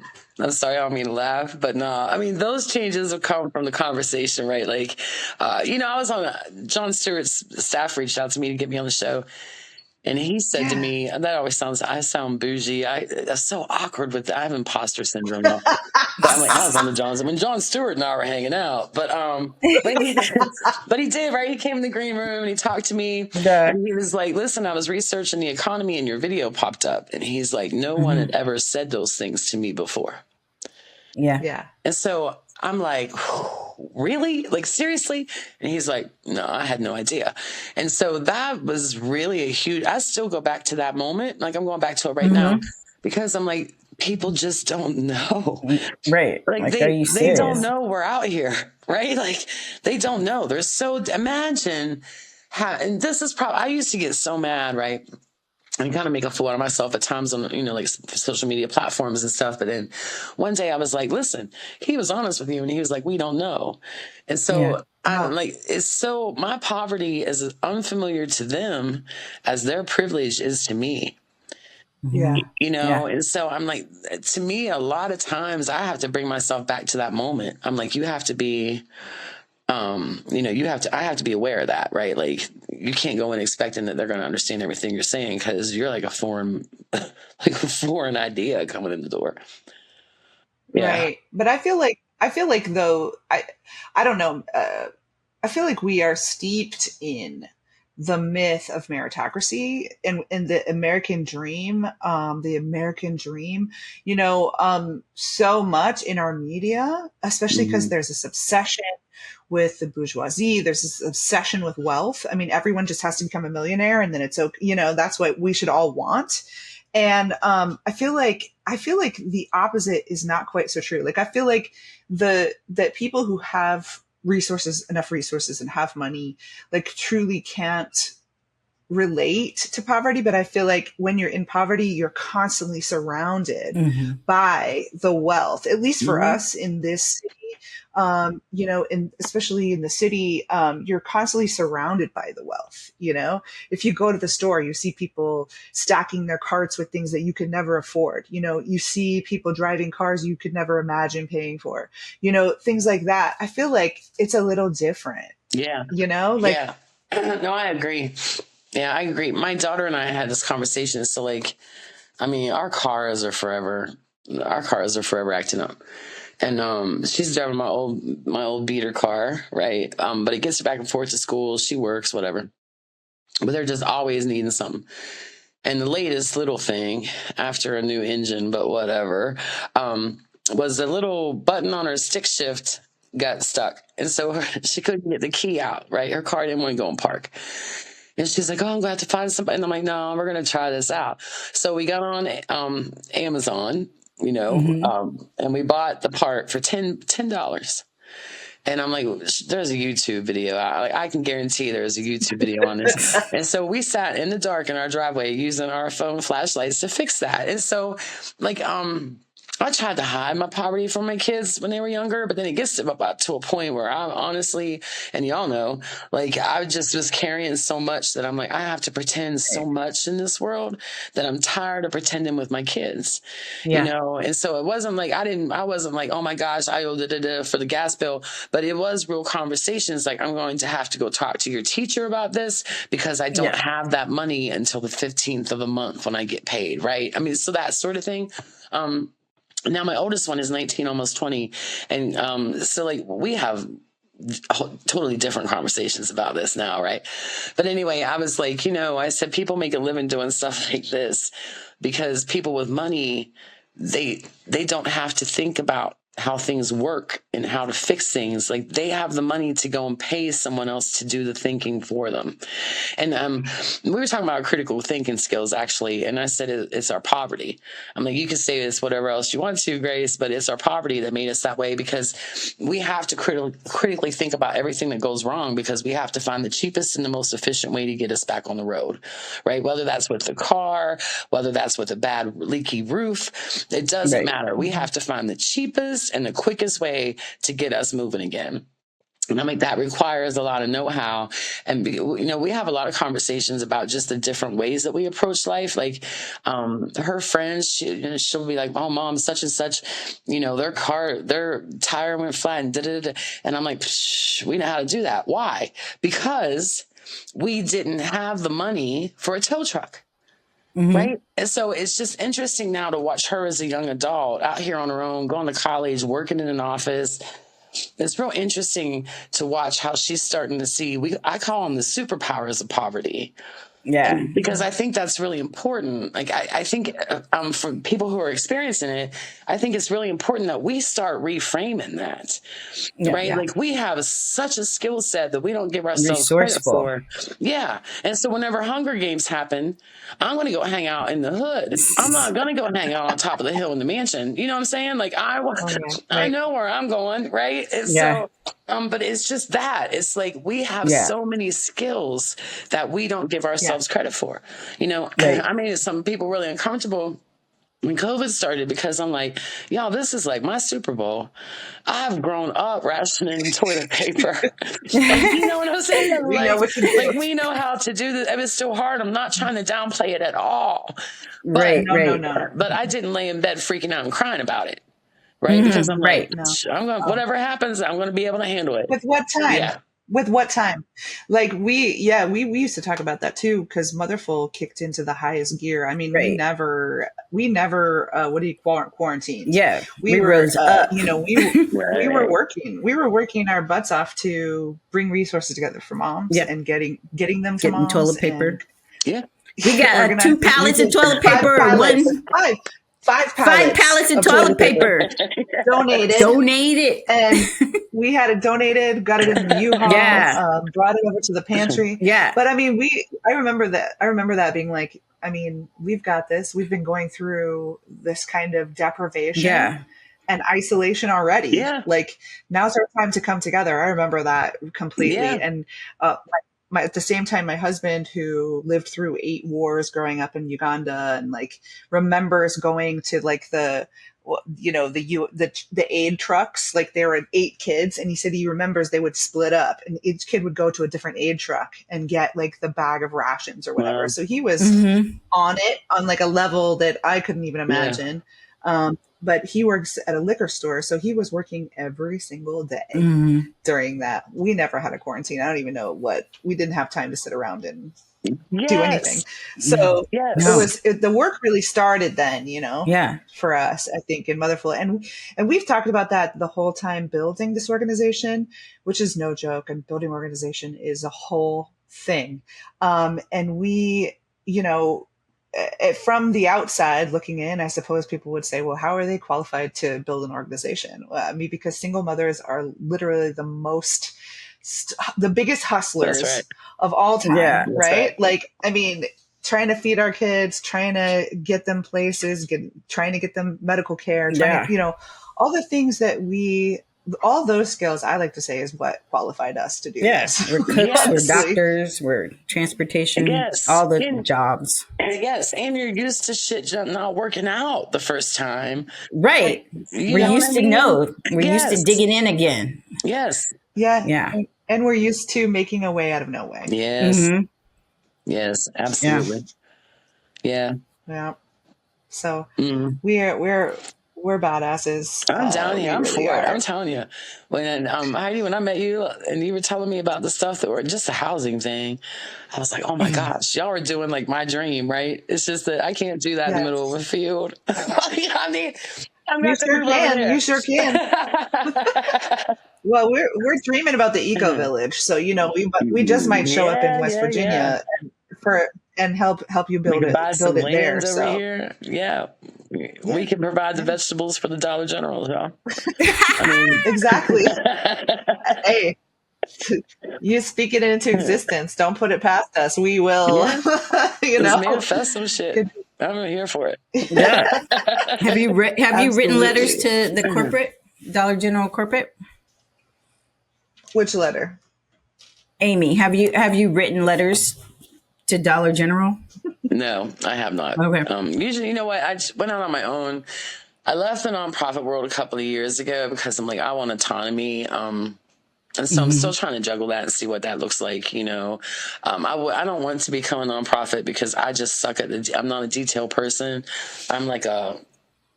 sorry, I don't mean to laugh, but no, I mean, those changes have come from the conversation, right? Like, I was on Jon Stewart's staff reached out to me to get me on the show. And he said to me, and that always I sound bougie. That's so awkward I have imposter syndrome now. But I'm like, I was on the Johns. I mean, Jon Stewart and I were hanging out, but he did, right? He came in the green room and he talked to me, and he was like, listen, I was researching the economy and your video popped up. And he's like, no one had ever said those things to me before. Yeah. Yeah. And so I'm like, really? Like, seriously? And he's like, no, I had no idea. And so that was really I still go back to that moment. Like, I'm going back to it right now because I'm like, people just don't know. Right. Like are you they serious? don't know we're out here, right? Like, they don't know. Imagine and this is probably, I used to get so mad, right? And kind of make a fool out of myself at times on, like social media platforms and stuff. But then one day I was like, listen, he was honest with you. And he was like, we don't know. And so I'm like, my poverty is as unfamiliar to them as their privilege is to me. Yeah. And so I'm like, to me, a lot of times I have to bring myself back to that moment. I'm like, you have to be, I have to be aware of that, right? Like, you can't go in expecting that they're going to understand everything you're saying because you're like a foreign idea coming in the door. Yeah. Right. But I feel like though, I don't know. I feel like we are steeped in the myth of meritocracy and the American dream, so much in our media, especially because there's this obsession with the bourgeoisie. There's this obsession with wealth. I mean, everyone just has to become a millionaire and then it's okay. That's what we should all want. And I feel like the opposite is not quite so true. Like, I feel like that people who have enough resources and have money, like, truly can't relate to poverty. But I feel like when you're in poverty, you're constantly surrounded by the wealth, at least for us in this city. Especially in the city, you're constantly surrounded by the wealth. If you go to the store, you see people stacking their carts with things that you could never afford. You see people driving cars you could never imagine paying for, things like that. I feel like it's a little different. Yeah. No, I agree. Yeah, I agree. My daughter and I had this conversation. So, like, I mean, our cars are forever acting up. And she's driving my old beater car, right? But it gets her back and forth to school. She works, whatever. But they're just always needing something. And the latest little thing, after a new engine, but whatever, was a little button on her stick shift got stuck. And so she couldn't get the key out, right? Her car didn't want to go and park. And she's like, oh, I'm going to have to find somebody. And I'm like, no, we're going to try this out. So we got on Amazon, and we bought the part for $10. And I'm like, there's a YouTube video. I can guarantee there's a YouTube video on this. And so we sat in the dark in our driveway using our phone flashlights to fix that. And so, like, I tried to hide my poverty from my kids when they were younger, but then it gets to a point where I honestly, and y'all know, like, I just was carrying so much that I'm like, I have to pretend so much in this world that I'm tired of pretending with my kids, And so it wasn't like, I wasn't like, oh my gosh, I owe for the gas bill, but it was real conversations. Like, I'm going to have to go talk to your teacher about this because I don't have that money until the 15th of the month when I get paid. Right. I mean, so that sort of thing. Now my oldest one is 19, almost 20. And so like we have totally different conversations about this now, right? But anyway, I was like, I said people make a living doing stuff like this because people with money, they don't have to think about how things work and how to fix things. Like they have the money to go and pay someone else to do the thinking for them. And we were talking about critical thinking skills, actually. And I said, it's our poverty. I'm like, you can say this, whatever else you want to, Grace, but it's our poverty that made us that way because we have to critically think about everything that goes wrong because we have to find the cheapest and the most efficient way to get us back on the road, right? Whether that's with the car, whether that's with a bad leaky roof, it doesn't matter. We have to find the cheapest and the quickest way to get us moving again. And I mean, that requires a lot of know-how. And, we have a lot of conversations about just the different ways that we approach life. Like her friends, she'll be like, oh, mom, such and such, their tire went flat and da-da-da. And I'm like, we know how to do that. Why? Because we didn't have the money for a tow truck. Mm-hmm. Right. And so it's just interesting now to watch her as a young adult out here on her own, going to college, working in an office. It's real interesting to watch how she's starting to see, I call them the superpowers of poverty. Yeah. Because I think that's really important. Like, I think for people who are experiencing it, I think it's really important that we start reframing that, right? Yeah. Like, we have such a skill set that we don't give ourselves credit for. Yeah. And so whenever Hunger Games happen, I'm going to go hang out in the hood. I'm not going to go hang out on top of the hill in the mansion. You know what I'm saying? Like, I know where I'm going, right? And so, but it's just that. It's like we have so many skills that we don't give ourselves credit for. I made some people really uncomfortable when COVID started because I'm like, y'all, this is like my Super Bowl. I've grown up rationing toilet paper. You know what I'm saying? We know how to do this. It's still hard. I'm not trying to downplay it at all. But, no. But I didn't lay in bed freaking out and crying about it. Right. Mm-hmm. Because I'm like, whatever happens, I'm going to be able to handle it. With what time? Yeah. With what time? Like we used to talk about that too, because Motherful kicked into the highest gear. I mean, we never, what do you quarantine? Yeah. We rose up. We were working our butts off to bring resources together for moms and getting them to moms. Toilet paper. We got 2 pallets of toilet paper. Five pallets of toilet paper. Donated. And we had it donated, got it in the U-Haul, brought it over to the pantry. Yeah. But I mean, I remember that being like, I mean, we've got this. We've been going through this kind of deprivation and isolation already. Yeah. Like, now's our time to come together. I remember that completely. Yeah. And at the same time, my husband, who lived through 8 wars growing up in Uganda and like remembers going to like the aid trucks, like there were 8 kids. And he said he remembers they would split up and each kid would go to a different aid truck and get like the bag of rations or whatever. Wow. So he was on it on like a level that I couldn't even imagine. Yeah. But he works at a liquor store, so he was working every single day during that. We never had a quarantine. I don't even know we didn't have time to sit around and do anything. So the work really started then, for us, I think, in Motherful. And we've talked about that the whole time building this organization, which is no joke. And building organization is a whole thing. And we, from the outside looking in, I suppose people would say, well, how are they qualified to build an organization? Well, I mean, because single mothers are literally the biggest That's right. hustlers of all time, Yeah. That's right? right. Like, I mean, trying to feed our kids, trying to get them places, trying to get them medical care, Yeah. all the things all those skills, I like to say, is what qualified us to do Yeah. this. We're cooks, we're Yes. doctors, we're transportation, Yes. all the jobs. Yes. And you're used to shit not working out the first time. Right. You We're know what I used to mean? know. We're used to Yes. digging in again. Yes. Yeah. Yeah. And we're used to making a way out of no way. Yes. Mm-hmm. Yes. Yeah. Absolutely. Yeah. Yeah. So Mm. we're badasses. I'm down here. We I'm really for it. are. I'm telling you. When Heidi, when I met you and you were telling me about the stuff that were just a housing thing, I was like, oh my gosh, y'all are doing like my dream, right? It's just that I can't do that in the middle of a field. I mean, I'm You not to sure move over can. there. You sure can. Well, we're dreaming about the eco village, so we just might show up in Yeah, West yeah, yeah. Virginia and help you We build could buy some it there. land over So here. Yeah. yeah, We can provide the yeah, vegetables for the Dollar General, y'all. I mean, exactly. Hey, you speak it into existence. Don't put it past us. We will. yeah, you let's know. manifest some shit. I'm here for it. Yeah. Have you written letters Absolutely. to the corporate Dollar General corporate? Which letter? Amy, have you written letters to Dollar General? No, I have not. Okay. Usually, you know what? I just went out on my own. I left the nonprofit world a couple of years ago because I'm like, I want autonomy. And so I'm still trying to juggle that and see what that looks like. I don't want to become a nonprofit because I just suck I'm not a detail person. I'm like a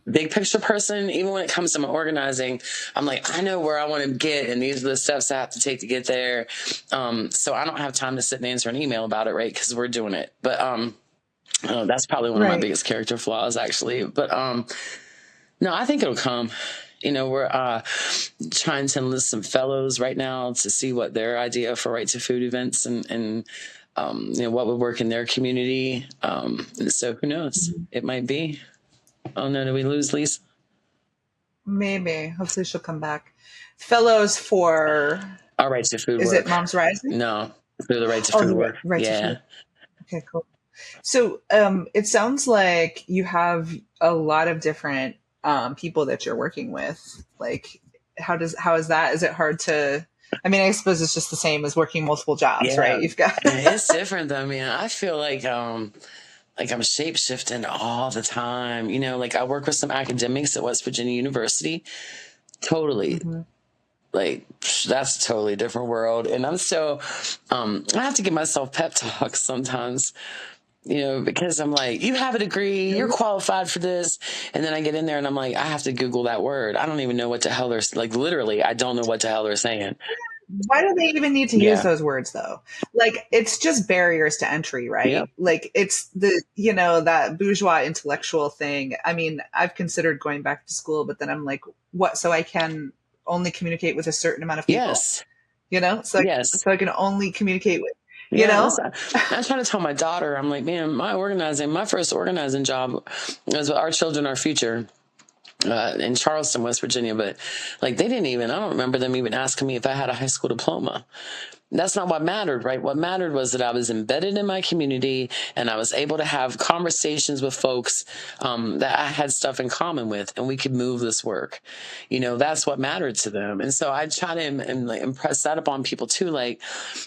big picture person. Even when it comes to my organizing, I'm like, I know where I want to get, and these are the steps I have to take to get there. So I don't have time to sit and answer an email about it, right? Because we're doing it. But that's probably one of my Right. biggest character flaws, actually. But no, I think it'll come. We're trying to enlist some fellows right now to see what their idea for right to food events and what would work in their community. And so who knows? It might be. Oh no, did we lose Lisa? Maybe. Hopefully she'll come back. Fellows for Our right to food is work. it Moms Rising? No, for the right to food work. Right to Yeah. food. Okay, cool. So it sounds like you have a lot of different people that you're working with. Like, how is that? Is it hard to? I mean, I suppose it's just the same as working multiple jobs, Yeah. right? You've got. It's different though, man. I feel like I'm shape shifting all the time. Like I work with some academics at West Virginia University. Totally. Mhm. Like that's a totally different world. And I'm so I have to give myself pep talks sometimes, because I'm like, you have a degree, you're qualified for this. And then I get in there and I'm like, I have to Google that word. I don't even know what the hell they're like. Literally, I don't know what the hell they're saying. Why do they even need to Yeah. use those words though? Like, it's just barriers to entry, right? Yep. Like, it's that bourgeois intellectual thing. I mean, I've considered going back to school, but then I'm like, what? So I can only communicate with a certain amount of people, Yes. So I can only communicate with, I'm trying to tell my daughter, I'm like, man, my first organizing job was Our Children, Our Future. In Charleston, West Virginia, but like I don't remember them even asking me if I had a high school diploma. That's not what mattered, right? What mattered was that I was embedded in my community and I was able to have conversations with folks that I had stuff in common with, and we could move this work. That's what mattered to them. And so I try to impress that upon people too. Like,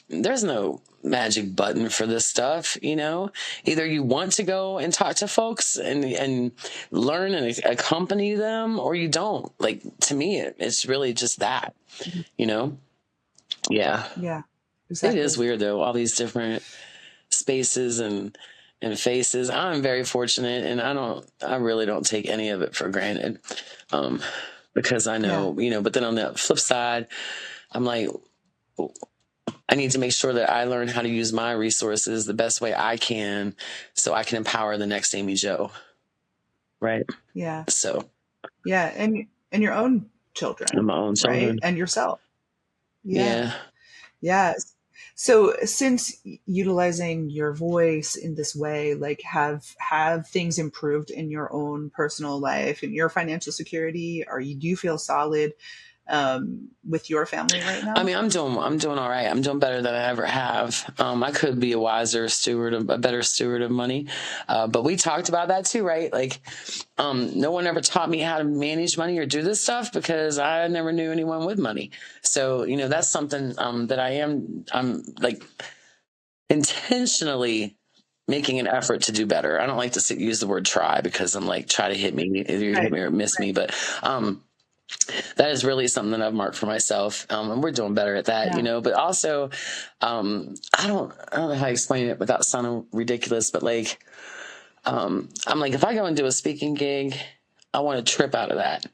there's no magic button for this stuff. Either you want to go and talk to folks and learn and accompany them, or you don't. Like, to me, it's really just that, Yeah. yeah, exactly. It is weird though, all these different spaces and faces. I'm very fortunate, and I really don't take any of it for granted. Because I know, but then on the flip side, I'm like, I need to make sure that I learn how to use my resources the best way I can so I can empower the next Amy Jo. Right? Yeah. So. Yeah, and your own children. And my own children. Right? And yourself. Yeah. Yes. So since utilizing your voice in this way, like have things improved in your own personal life and your financial security? Do you feel solid with your family right I now? mean, I'm doing all right. I'm doing better than I ever have. I could be a wiser steward, a better steward of money. But we talked about that too, right? Like, no one ever taught me how to manage money or do this stuff because I never knew anyone with money. So, that's something, that I'm like intentionally making an effort to do better. I don't like to use the word try because I'm like, try to hit me, either you hit Right. me or miss me. But, that is really something that I've marked for myself. And we're doing better at that, Yeah. but also, I don't know how to explain it without sounding ridiculous, but like, I'm like, if I go and do a speaking gig, I want to trip out of that,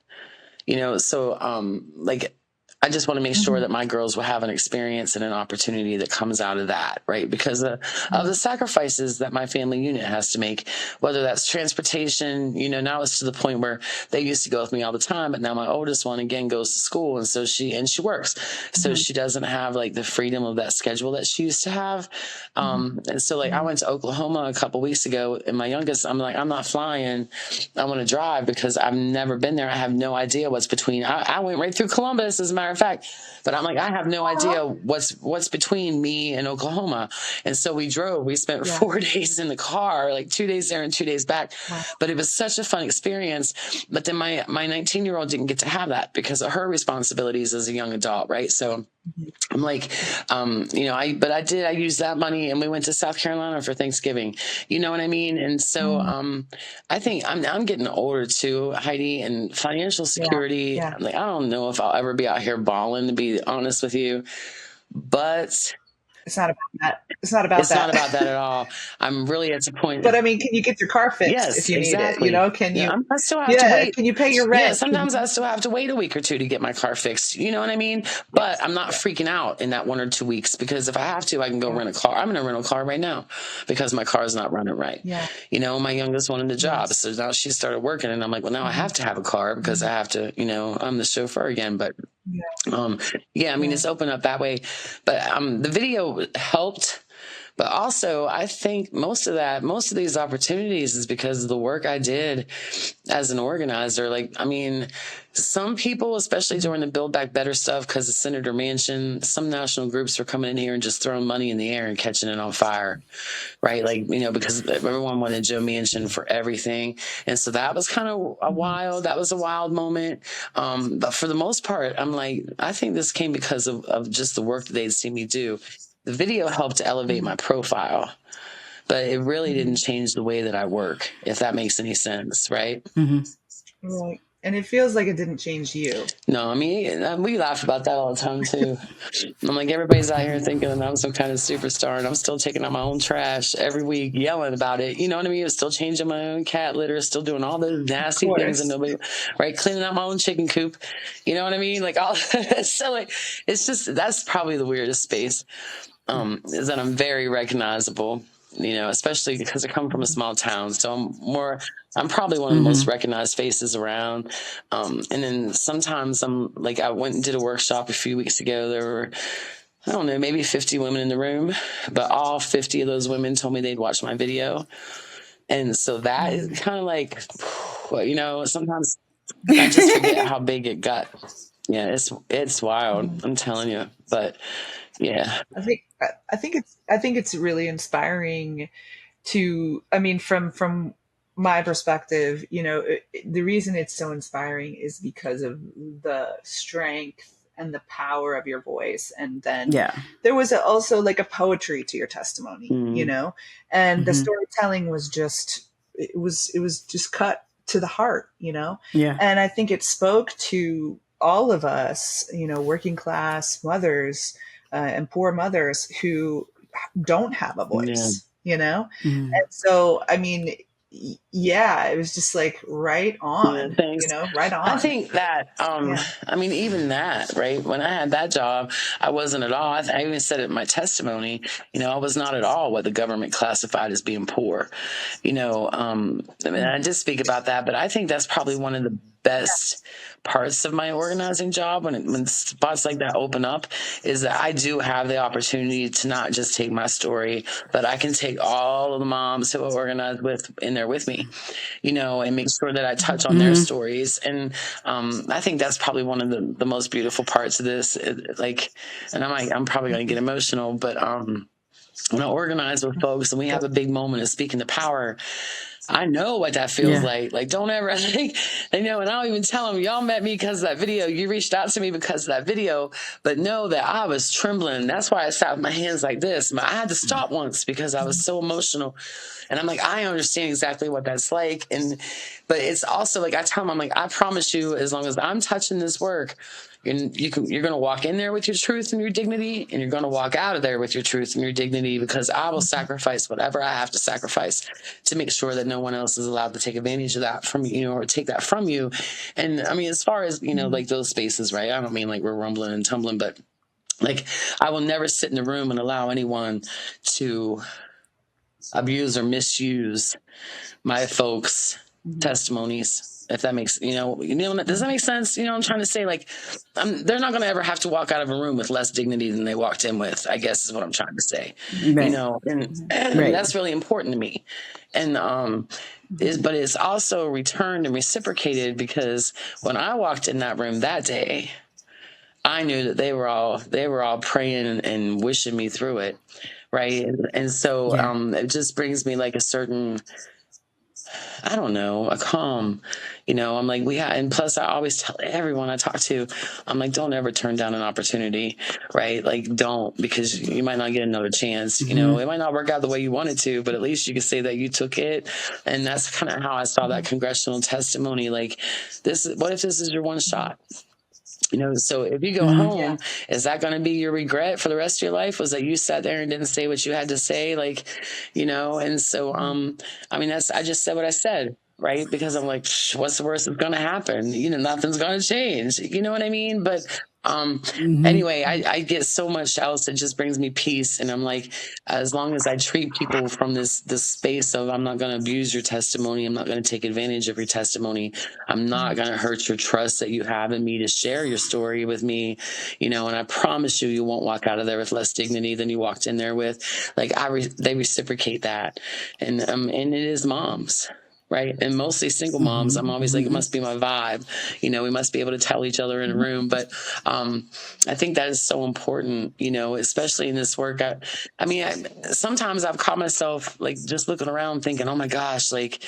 so, like, I just want to make sure Mhm. that my girls will have an experience and an opportunity that comes out of that, right? Because of Yeah. the sacrifices that my family unit has to make, whether that's transportation, now it's to the point where they used to go with me all the time, but now my oldest one again goes to school, and so she works, so Mhm. she doesn't have like the freedom of that schedule that she used to have. Mhm. And so like I Mhm. went to Oklahoma a couple weeks ago, and my youngest, I'm like, I'm not flying. I want to drive because I've never been there. I have no idea what's between. I went right through Columbus, as a matter of fact, but I'm like, I have no idea what's between me and Oklahoma. And so we drove. We spent Yeah. 4 days in the car, like 2 days there and 2 days back. Wow. But it was such a fun experience. But then my 19-year-old didn't get to have that because of her responsibilities as a young adult, right? So Mhm. I'm like, I used that money and we went to South Carolina for Thanksgiving. You know what I mean? And so, Mhm. I think I'm getting older too, Heidi, and financial Yeah. security. Yeah. Like, I don't know if I'll ever be out here balling, to be honest with you, but It's not about that. It's not about it's not that. about that at all. I'm really at the point. But I mean, can you get your car fixed if Yes, you need it? exactly. Can Yeah, you, I still have to yeah, wait. can you pay your Yeah, rent? sometimes I still have to wait a week or two to get my car fixed. You know what I mean? But Yes. I'm not Yeah. freaking out in that 1 or 2 weeks because if I have to, I can go Yeah. rent a car. I'm in a rental car right now because my car is not running right. Yeah. My youngest wanted a job. Yes. So now she started working, and I'm like, well, now I Mhm. have to have a car because I Mhm. have to, I'm the chauffeur again. But Yeah. yeah, I mean, Yeah. it's opened up that way. But the video helped. But also, I think most of these opportunities is because of the work I did as an organizer. Like, I mean, some people, especially during the Build Back Better stuff, because of Senator Manchin, some national groups were coming in here and just throwing money in the air and catching it on fire, right? Like, because everyone wanted Joe Manchin for everything. And so that was kind of Mhm. that was a wild moment. But for the most part, I'm like, I think this came because of just the work that they'd seen me do. The video helped elevate Mhm. my profile, but it really didn't Mhm. change the way that I work, if that makes any sense, right? Mm-hmm. Right. And it feels like it didn't change you. No, I mean, we laugh about that all the time too. I'm like, everybody's out here thinking that I'm some kind of superstar, and I'm still taking out my own trash every week, yelling about it. You know what I mean? I'm still changing my own cat litter, still doing all those Of nasty things, and course. nobody, right? Cleaning out my own chicken coop. You know what I mean? Like all, so like, it's just that's probably the weirdest space. Is that I'm very recognizable, especially because I come from a small town. So I'm probably one of the most Mm-hmm. recognized faces around. And then sometimes I'm like, I went and did a workshop a few weeks ago. There were, I don't know, maybe 50 women in the room, but all 50 of those women told me they'd watched my video. And so that is Mm. kind of like, sometimes I just forget how big it got. Yeah, it's wild. Mhm. I'm telling you, but yeah. I think it's really inspiring to, I mean, from my perspective, the reason it's so inspiring is because of the strength and the power of your voice. And then Yeah. there was also like a poetry to your testimony, Mm. and the Mm-hmm. storytelling was just, it was just cut to the heart, Yeah. and I think it spoke to all of us, working class mothers, and poor mothers who don't have a Yeah. voice, Mm-hmm. and so, I mean, yeah, it was just like right Yeah, on, thanks. right I on. think that, Yeah. I mean, even that, right? When I had that job, I wasn't at all. I even said it in my testimony, I was not at all what the government classified as being poor. I mean, I did speak about that, but I think that's probably one of the best parts of my organizing job when spots like that open up is that I do have the opportunity to not just take my story, but I can take all of the moms who are organized with in there with me, and make sure that I touch on their stories. And I think that's probably one of the most beautiful parts of this. And I'm probably going to get emotional, but when I organize with folks and we have a big moment of speaking to power, I know what that feels like. Like, don't ever think, and I'll even tell them, y'all met me because of that video. You reached out to me because of that video, but know that I was trembling. That's why I sat with my hands like this. I had to stop once because I was so emotional. And I'm like, I understand exactly what that's like. But it's also like, I tell them, I'm like, I promise you, as long as I'm touching this work, you're going to walk in there with your truth and your dignity, and you're going to walk out of there with your truth and your dignity, because I will sacrifice whatever I have to sacrifice to make sure that no one else is allowed to take advantage of that from you, or take that from you. And I mean, as far as, like those spaces, right? I don't mean like we're rumbling and tumbling, but like, I will never sit in a room and allow anyone to abuse or misuse my folks' testimonies. If that makes, does that make sense? I'm trying to say, like, they're not going to ever have to walk out of a room with less dignity than they walked in with, I guess is what I'm trying to say, Right. And that's really important to me. And, but it's also returned and reciprocated, because when I walked in that room that day, I knew that they were all praying and wishing me through it. Right. And so, it just brings me like a certain, I don't know, a calm, I'm like, and plus I always tell everyone I talk to, I'm like, don't ever turn down an opportunity, right? Like, don't, because you might not get another chance, it might not work out the way you wanted to, but at least you can say that you took it. And that's kind of how I saw that congressional testimony. Like, what if this is your one shot? So if you go home, is that going to be your regret for the rest of your life? Was that you sat there and didn't say what you had to say? Like, and so, I mean, I just said what I said, right? Because I'm like, what's the worst that's going to happen? Nothing's going to change. You know what I mean? But, anyway, I get so much else. It just brings me peace. And I'm like, as long as I treat people from this space of, I'm not going to abuse your testimony, I'm not going to take advantage of your testimony, I'm not going to hurt your trust that you have in me to share your story with me, and I promise you won't walk out of there with less dignity than you walked in there with. Like, they reciprocate that. And it is moms. Right. And mostly single moms. I'm always like, it must be my vibe. We must be able to tell each other in a room. But I think that is so important, especially in this work. Sometimes I've caught myself like just looking around thinking, oh my gosh, like,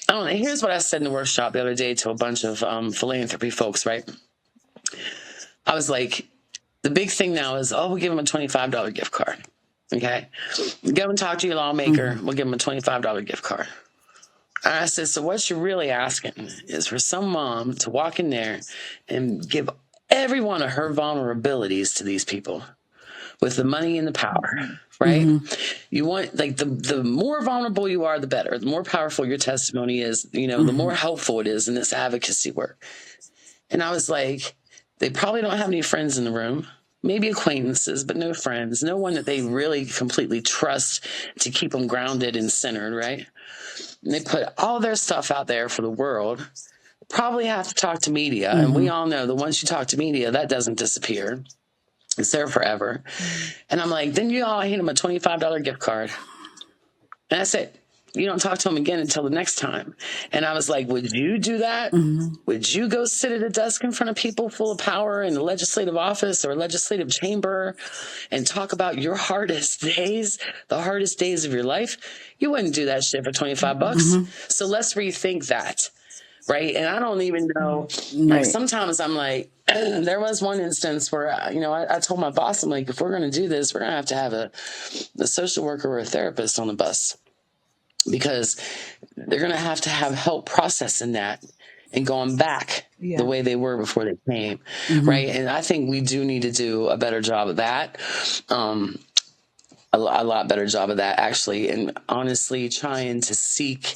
I don't know. Here's what I said in the workshop the other day to a bunch of philanthropy folks, right? I was like, the big thing now is, we'll give them a $25 gift card. Okay. Go and talk to your lawmaker. We'll give them a $25 gift card. And I said, so what you're really asking is for some mom to walk in there and give every one of her vulnerabilities to these people with the money and the power, right? You want, like, the more vulnerable you are, the better. The more powerful your testimony is, the more helpful it is in this advocacy work. And I was like, they probably don't have any friends in the room. Maybe acquaintances, but no friends. No one that they really completely trust to keep them grounded and centered, right? And they put all their stuff out there for the world. Probably have to talk to media. And we all know that once you talk to media, that doesn't disappear. It's there forever. And I'm like, then you all hand them a $25 gift card. And that's it. You don't talk to them again until the next time. And I was like, would you do that? Would you go sit at a desk in front of people full of power in the legislative office or legislative chamber and talk about your hardest days, the hardest days of your life? You wouldn't do that shit for $25. So let's rethink that. Right. And I don't even know, like, sometimes I'm like, there was one instance where, I told my boss, I'm like, if we're going to do this, we're going to have a social worker or a therapist on the bus, because they're going to have help processing that and going back the way they were before they came. Right. And I think we do need to do a better job of that. A lot better job of that, actually. And honestly, trying to seek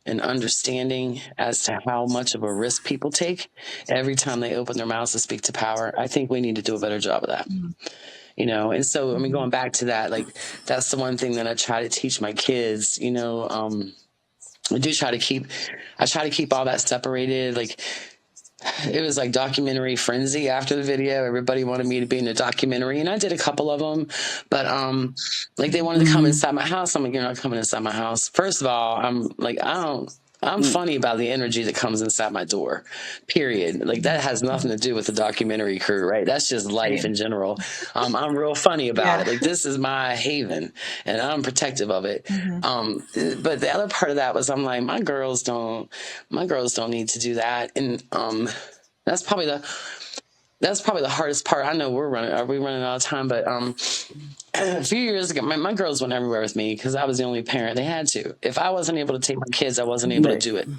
an understanding as to how much of a risk people take every time they open their mouths to speak to power. I think we need to do a better job of that. And so, I mean, going back to that, like, that's the one thing that I try to teach my kids, I try to keep all that separated. Like, it was like documentary frenzy after the video. Everybody wanted me to be in a documentary, and I did a couple of them, but like, they wanted to come inside my house. I'm like, you're not coming inside my house. First of all, I'm funny about the energy that comes inside my door, period. Like, that has nothing to do with the documentary crew, right? That's just life in general. I'm real funny about it. Like, this is my haven, and I'm protective of it. But the other part of that was, I'm like, my girls don't need to do that. And that's probably the hardest part. I know are we running out of time? But a few years ago, my girls went everywhere with me because I was the only parent. They had to. If I wasn't able to take my kids, I wasn't able to do it. And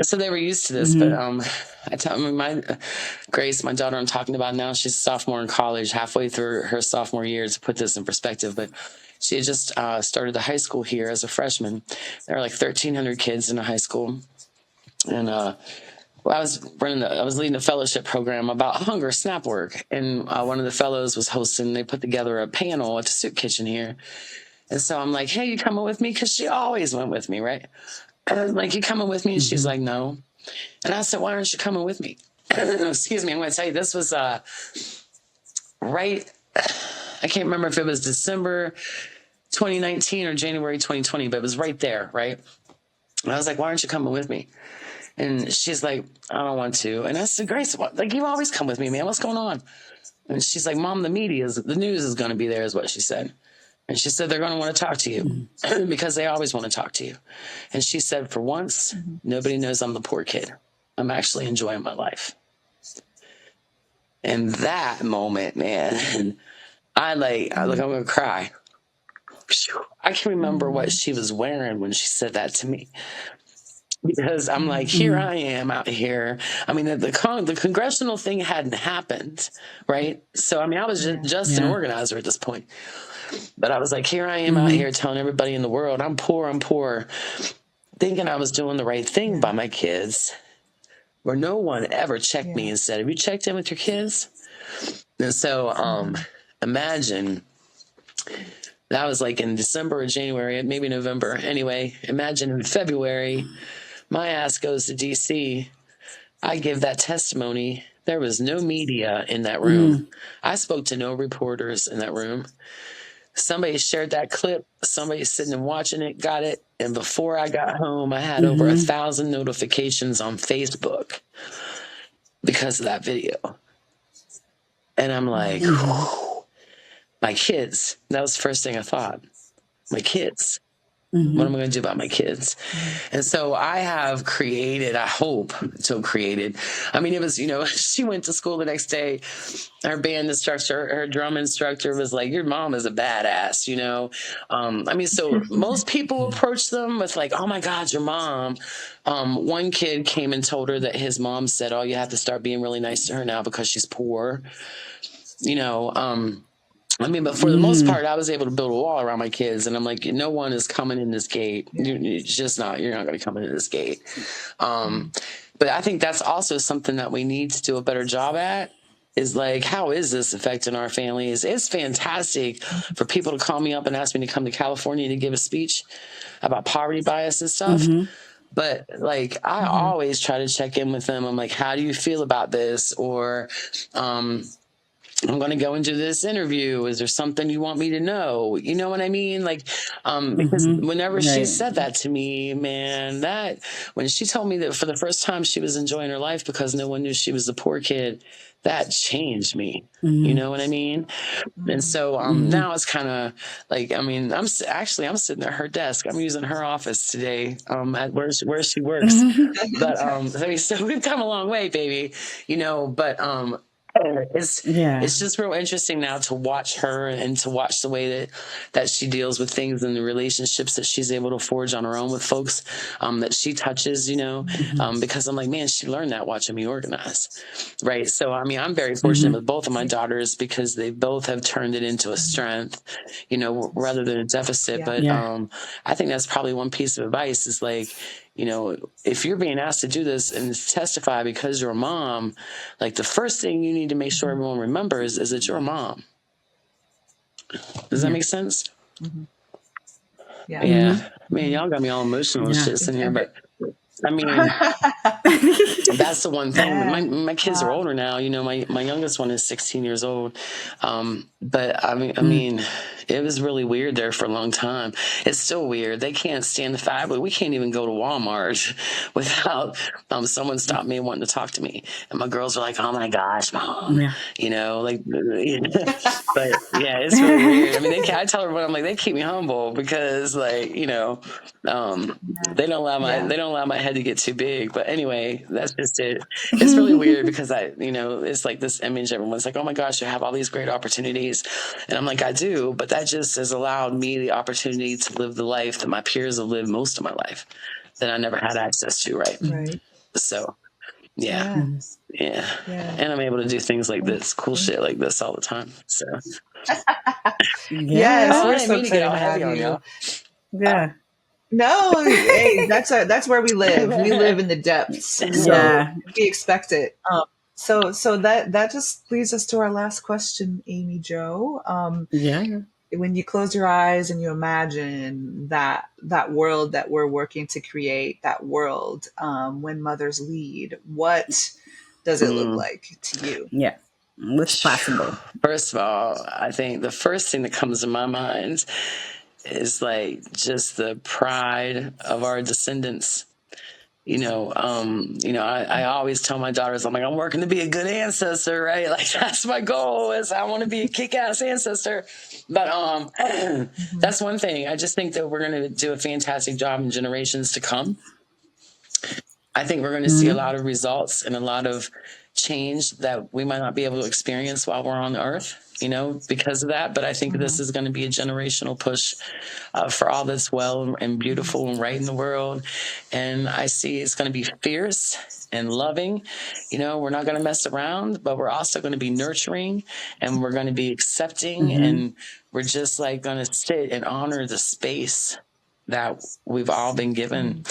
so they were used to this. But my Grace, my daughter I'm talking about now, she's a sophomore in college, halfway through her sophomore year, to put this in perspective. But she had just started the high school here as a freshman. There were like 1,300 kids in the high school. And I was leading a fellowship program about hunger SNAP work, and one of the fellows was hosting. They put together a panel at the soup kitchen here, and so I'm like, "Hey, you coming with me?" Because she always went with me, right? And I'm like, "You coming with me?" And she's like, "No." And I said, "Why aren't you coming with me?" Excuse me. I'm going to tell you, this was right. I can't remember if it was December 2019 or January 2020, but it was right there, right? And I was like, "Why aren't you coming with me?" And she's like, "I don't want to." And I said, "Grace, like, you always come with me, man. What's going on?" And she's like, "Mom, the news is going to be there," is what she said. And she said, "They're going to want to talk to you because they always want to talk to you." And she said, "For once, nobody knows I'm the poor kid. I'm actually enjoying my life." And that moment, man, I'm going to cry. I can remember what she was wearing when she said that to me. Because I'm like, here I am out here. I mean, the congressional thing hadn't happened, right? So, I mean, I was just an organizer at this point. But I was like, here I am out here telling everybody in the world, I'm poor, thinking I was doing the right thing by my kids, where no one ever checked me and said, "Have you checked in with your kids?" And so imagine, that was like in December or January, maybe November. Anyway, imagine in February, my ass goes to DC. I give that testimony. There was no media in that room. I spoke to no reporters in that room. Somebody shared that clip. Somebody sitting and watching it got it. And before I got home, I had over 1,000 notifications on Facebook because of that video. And I'm like, my kids. That was the first thing I thought. My kids. What am I going to do about my kids? And so I have created, I hope to have created. I mean, it was, she went to school the next day. Her band instructor, her drum instructor was like, "Your mom is a badass," I mean, so most people approach them with like, "Oh my God, your mom." One kid came and told her that his mom said, "Oh, you have to start being really nice to her now because she's poor." I mean, but for the most part, I was able to build a wall around my kids. And I'm like, no one is coming in this gate. You're not going to come into this gate. But I think that's also something that we need to do a better job at, is like, how is this affecting our families? It's fantastic for people to call me up and ask me to come to California to give a speech about poverty bias and stuff. But like, I always try to check in with them. I'm like, how do you feel about this? Or, I'm going to go into this interview. Is there something you want me to know? You know what I mean? Like, because whenever she said that to me, man, when she told me that for the first time she was enjoying her life because no one knew she was the poor kid, that changed me. You know what I mean? And so now it's kind of like, I mean, I'm sitting at her desk. I'm using her office today at where she works. But I mean, so we've come a long way, baby. But it's just real interesting now to watch her and to watch the way that she deals with things and the relationships that she's able to forge on her own with folks that she touches, because I'm like, man, she learned that watching me organize. Right. So, I mean, I'm very fortunate with both of my daughters because they both have turned it into a strength, rather than a deficit. But I think that's probably one piece of advice is like, if you're being asked to do this and testify because you're a mom, like the first thing you need to make sure everyone remembers is that you're a mom. Does that make sense? Yeah. Yeah. Man, y'all got me all emotional and shit in here, but I mean, that's the one thing. Yeah. My kids are older now. You know, my youngest one is 16 years old. But I mean, it was really weird there for a long time. It's still weird. They can't stand the fact, but we can't even go to Walmart without someone stop me and wanting to talk to me. And my girls are like, "Oh my gosh, mom," you know, like. But yeah, it's really weird. I mean, I tell everyone, I'm like, they keep me humble because, like, you know, they don't allow my head to get too big. But anyway, that's just it. It's really weird because it's like this image. Everyone's like, "Oh my gosh, you have all these great opportunities," and I'm like, I do, but that just has allowed me the opportunity to live the life that my peers have lived most of my life that I never had access to. Right. So, yeah. And I'm able to do things like this, cool shit like this all the time. So, yes, we're I so didn't mean to get excited all to have heavy on you. y'all. Yeah. No, hey, that's where we live. We live in the depths, so we expect it. So that just leads us to our last question, Amy Jo. When you close your eyes and you imagine that world that we're working to create, that world when mothers lead, what does it look like to you? Yeah. What's possible? First of all, I think the first thing that comes to my mind is like just the pride of our descendants. I always tell my daughters, I'm like, I'm working to be a good ancestor, right? Like that's my goal is I want to be a kick-ass ancestor. But that's one thing. I just think that we're going to do a fantastic job in generations to come. I think we're going to see a lot of results and a lot of change that we might not be able to experience while we're on the earth, because of that. But I think this is going to be a generational push for all that's well and beautiful and right in the world. And I see it's going to be fierce and loving. We're not going to mess around, but we're also going to be nurturing and we're going to be accepting. And we're just like going to sit and honor the space that we've all been given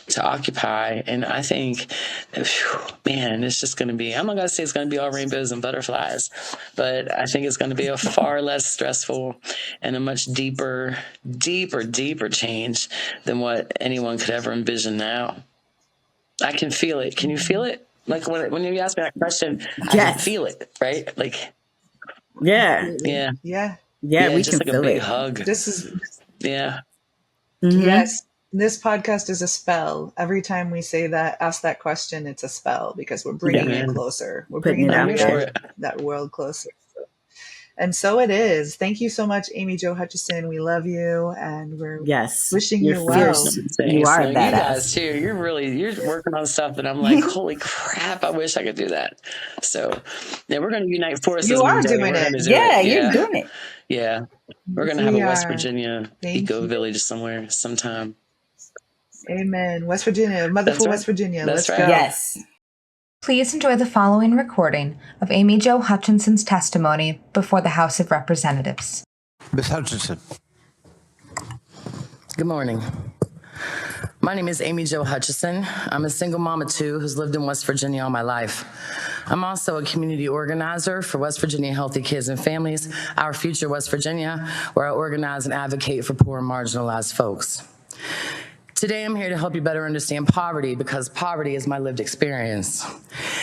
to occupy. And I think, man, it's just going to be, I'm not going to say it's going to be all rainbows and butterflies, but I think it's going to be a far less stressful and a much deeper change than what anyone could ever envision now. I can feel it. Can you feel it? Like when you ask me that question, I can feel it, right? Like, yeah. We just can like feel a big it. hug. Yes, this podcast is a spell. Every time we ask that question, it's a spell because we're bringing it closer. We're bringing that world closer. And so it is. Thank you so much, Amy Jo Hutchinson. We love you, and we're wishing you well. You are a badass. You guys too. You're working on stuff that I'm like, holy crap! I wish I could do that. So, we're going to unite forces. You are doing it. You're doing it. Yeah, we're going to have a West Virginia eco village sometime. Amen. West Virginia, motherful West Virginia. Let's go. Yes. Please enjoy the following recording of Amy Jo Hutchinson's testimony before the House of Representatives. Ms. Hutchinson. Good morning. My name is Amy Jo Hutchinson. I'm a single mom of two who's lived in West Virginia all my life. I'm also a community organizer for West Virginia Healthy Kids and Families, Our Future West Virginia, where I organize and advocate for poor and marginalized folks. Today, I'm here to help you better understand poverty because poverty is my lived experience.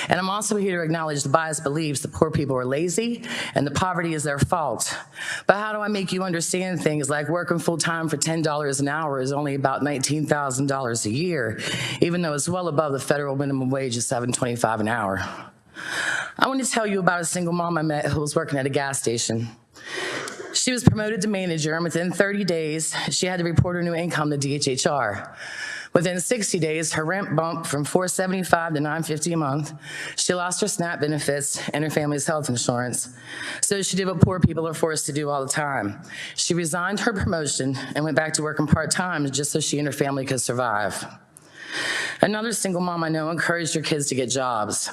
And I'm also here to acknowledge the biased beliefs that poor people are lazy and that poverty is their fault. But how do I make you understand things like working full-time for $10 an hour is only about $19,000 a year, even though it's well above the federal minimum wage of $7.25 an hour? I want to tell you about a single mom I met who was working at a gas station. She was promoted to manager, and within 30 days, she had to report her new income to DHHR. Within 60 days, her rent bumped from $475 to $950 a month. She lost her SNAP benefits and her family's health insurance. So she did what poor people are forced to do all the time. She resigned her promotion and went back to working part-time just so she and her family could survive. Another single mom I know encouraged her kids to get jobs.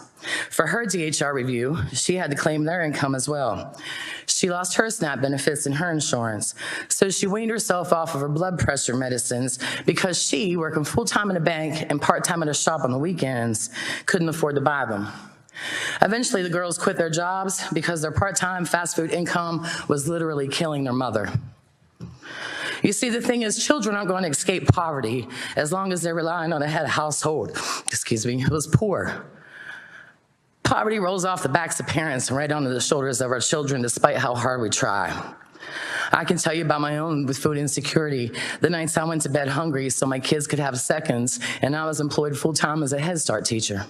For her DHR review, she had to claim their income as well. She lost her SNAP benefits and her insurance, so she weaned herself off of her blood pressure medicines because she, working full-time in a bank and part-time at a shop on the weekends, couldn't afford to buy them. Eventually, the girls quit their jobs because their part-time fast food income was literally killing their mother. You see, the thing is, children aren't going to escape poverty as long as they're relying on a head household, who's poor. Poverty rolls off the backs of parents and right onto the shoulders of our children, despite how hard we try. I can tell you about my own with food insecurity. The nights I went to bed hungry so my kids could have seconds, and I was employed full-time as a Head Start teacher.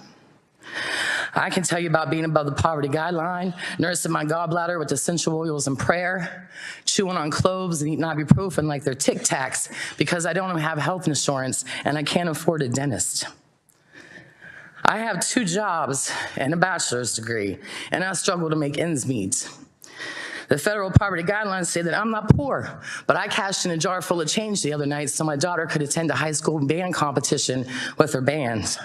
I can tell you about being above the poverty guideline, nursing my gallbladder with essential oils and prayer, chewing on cloves and eating ibuprofen like they're Tic Tacs because I don't have health insurance and I can't afford a dentist. I have 2 jobs and a bachelor's degree, and I struggle to make ends meet. The federal poverty guidelines say that I'm not poor, but I cashed in a jar full of change the other night so my daughter could attend a high school band competition with her band.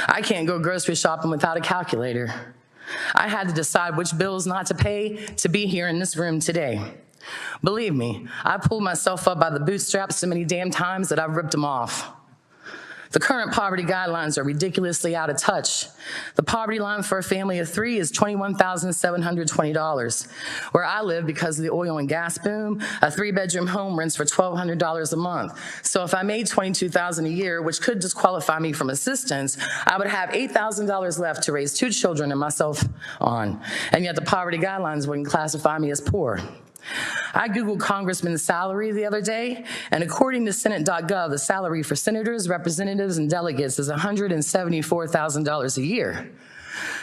I can't go grocery shopping without a calculator. I had to decide which bills not to pay to be here in this room today. Believe me, I pulled myself up by the bootstraps so many damn times that I've ripped them off. The current poverty guidelines are ridiculously out of touch. The poverty line for a family of 3 is $21,720. Where I live, because of the oil and gas boom, a 3-bedroom home rents for $1,200 a month. So if I made $22,000 a year, which could disqualify me from assistance, I would have $8,000 left to raise 2 children and myself on. And yet the poverty guidelines wouldn't classify me as poor. I Googled congressman's salary the other day, and according to Senate.gov, the salary for senators, representatives, and delegates is $174,000 a year.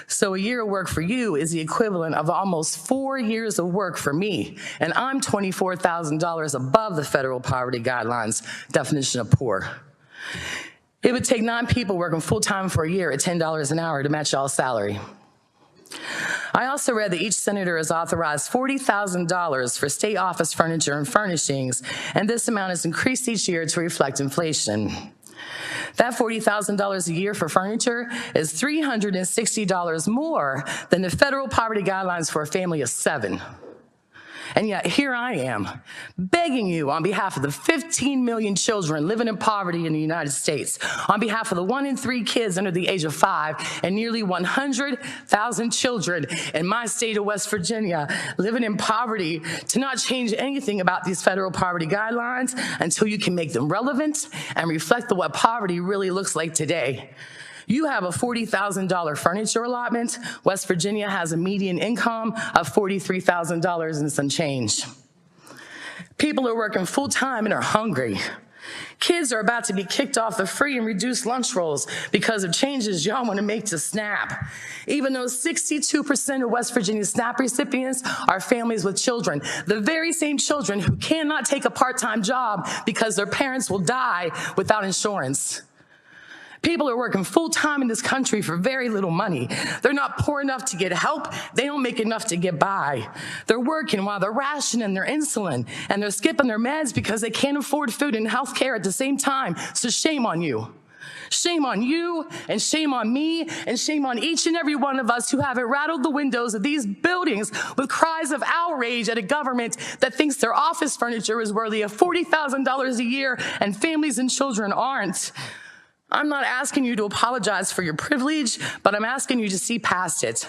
So a year of work for you is the equivalent of almost 4 years of work for me, and I'm $24,000 above the federal poverty guidelines definition of poor. It would take 9 people working full-time for a year at $10 an hour to match y'all's salary. I also read that each senator is authorized $40,000 for state office furniture and furnishings, and this amount is increased each year to reflect inflation. That $40,000 a year for furniture is $360 more than the federal poverty guidelines for a family of 7. And yet here I am, begging you on behalf of the 15 million children living in poverty in the United States, on behalf of the 1 in 3 kids under the age of 5, and nearly 100,000 children in my state of West Virginia living in poverty, to not change anything about these federal poverty guidelines until you can make them relevant and reflect what poverty really looks like today. You have a $40,000 furniture allotment. West Virginia has a median income of $43,000 and some change. People are working full-time and are hungry. Kids are about to be kicked off the free and reduced lunch rolls because of changes y'all want to make to SNAP. Even though 62% of West Virginia SNAP recipients are families with children, the very same children who cannot take a part-time job because their parents will die without insurance. People are working full-time in this country for very little money. They're not poor enough to get help. They don't make enough to get by. They're working while they're rationing their insulin, and they're skipping their meds because they can't afford food and health care at the same time. So shame on you. Shame on you, and shame on me, and shame on each and every one of us who haven't rattled the windows of these buildings with cries of outrage at a government that thinks their office furniture is worthy of $40,000 a year and families and children aren't. I'm not asking you to apologize for your privilege, but I'm asking you to see past it.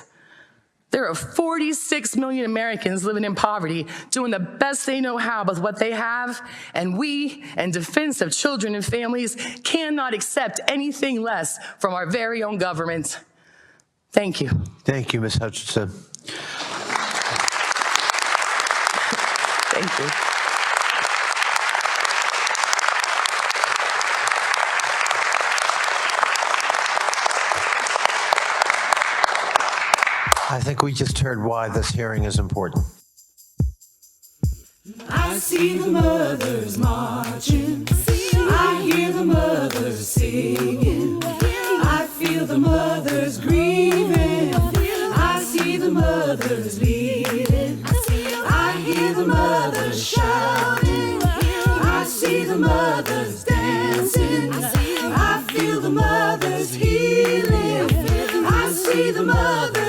There are 46 million Americans living in poverty, doing the best they know how with what they have, and we, in defense of children and families, cannot accept anything less from our very own government. Thank you. Thank you, Ms. Hutchinson. Thank you. I think we just heard why this hearing is important. I see the mothers marching. I hear the mothers singing. I feel the mothers grieving. I see the mothers leading. I hear the mothers shouting. I see the mothers dancing. I feel the mothers healing. I see the mothers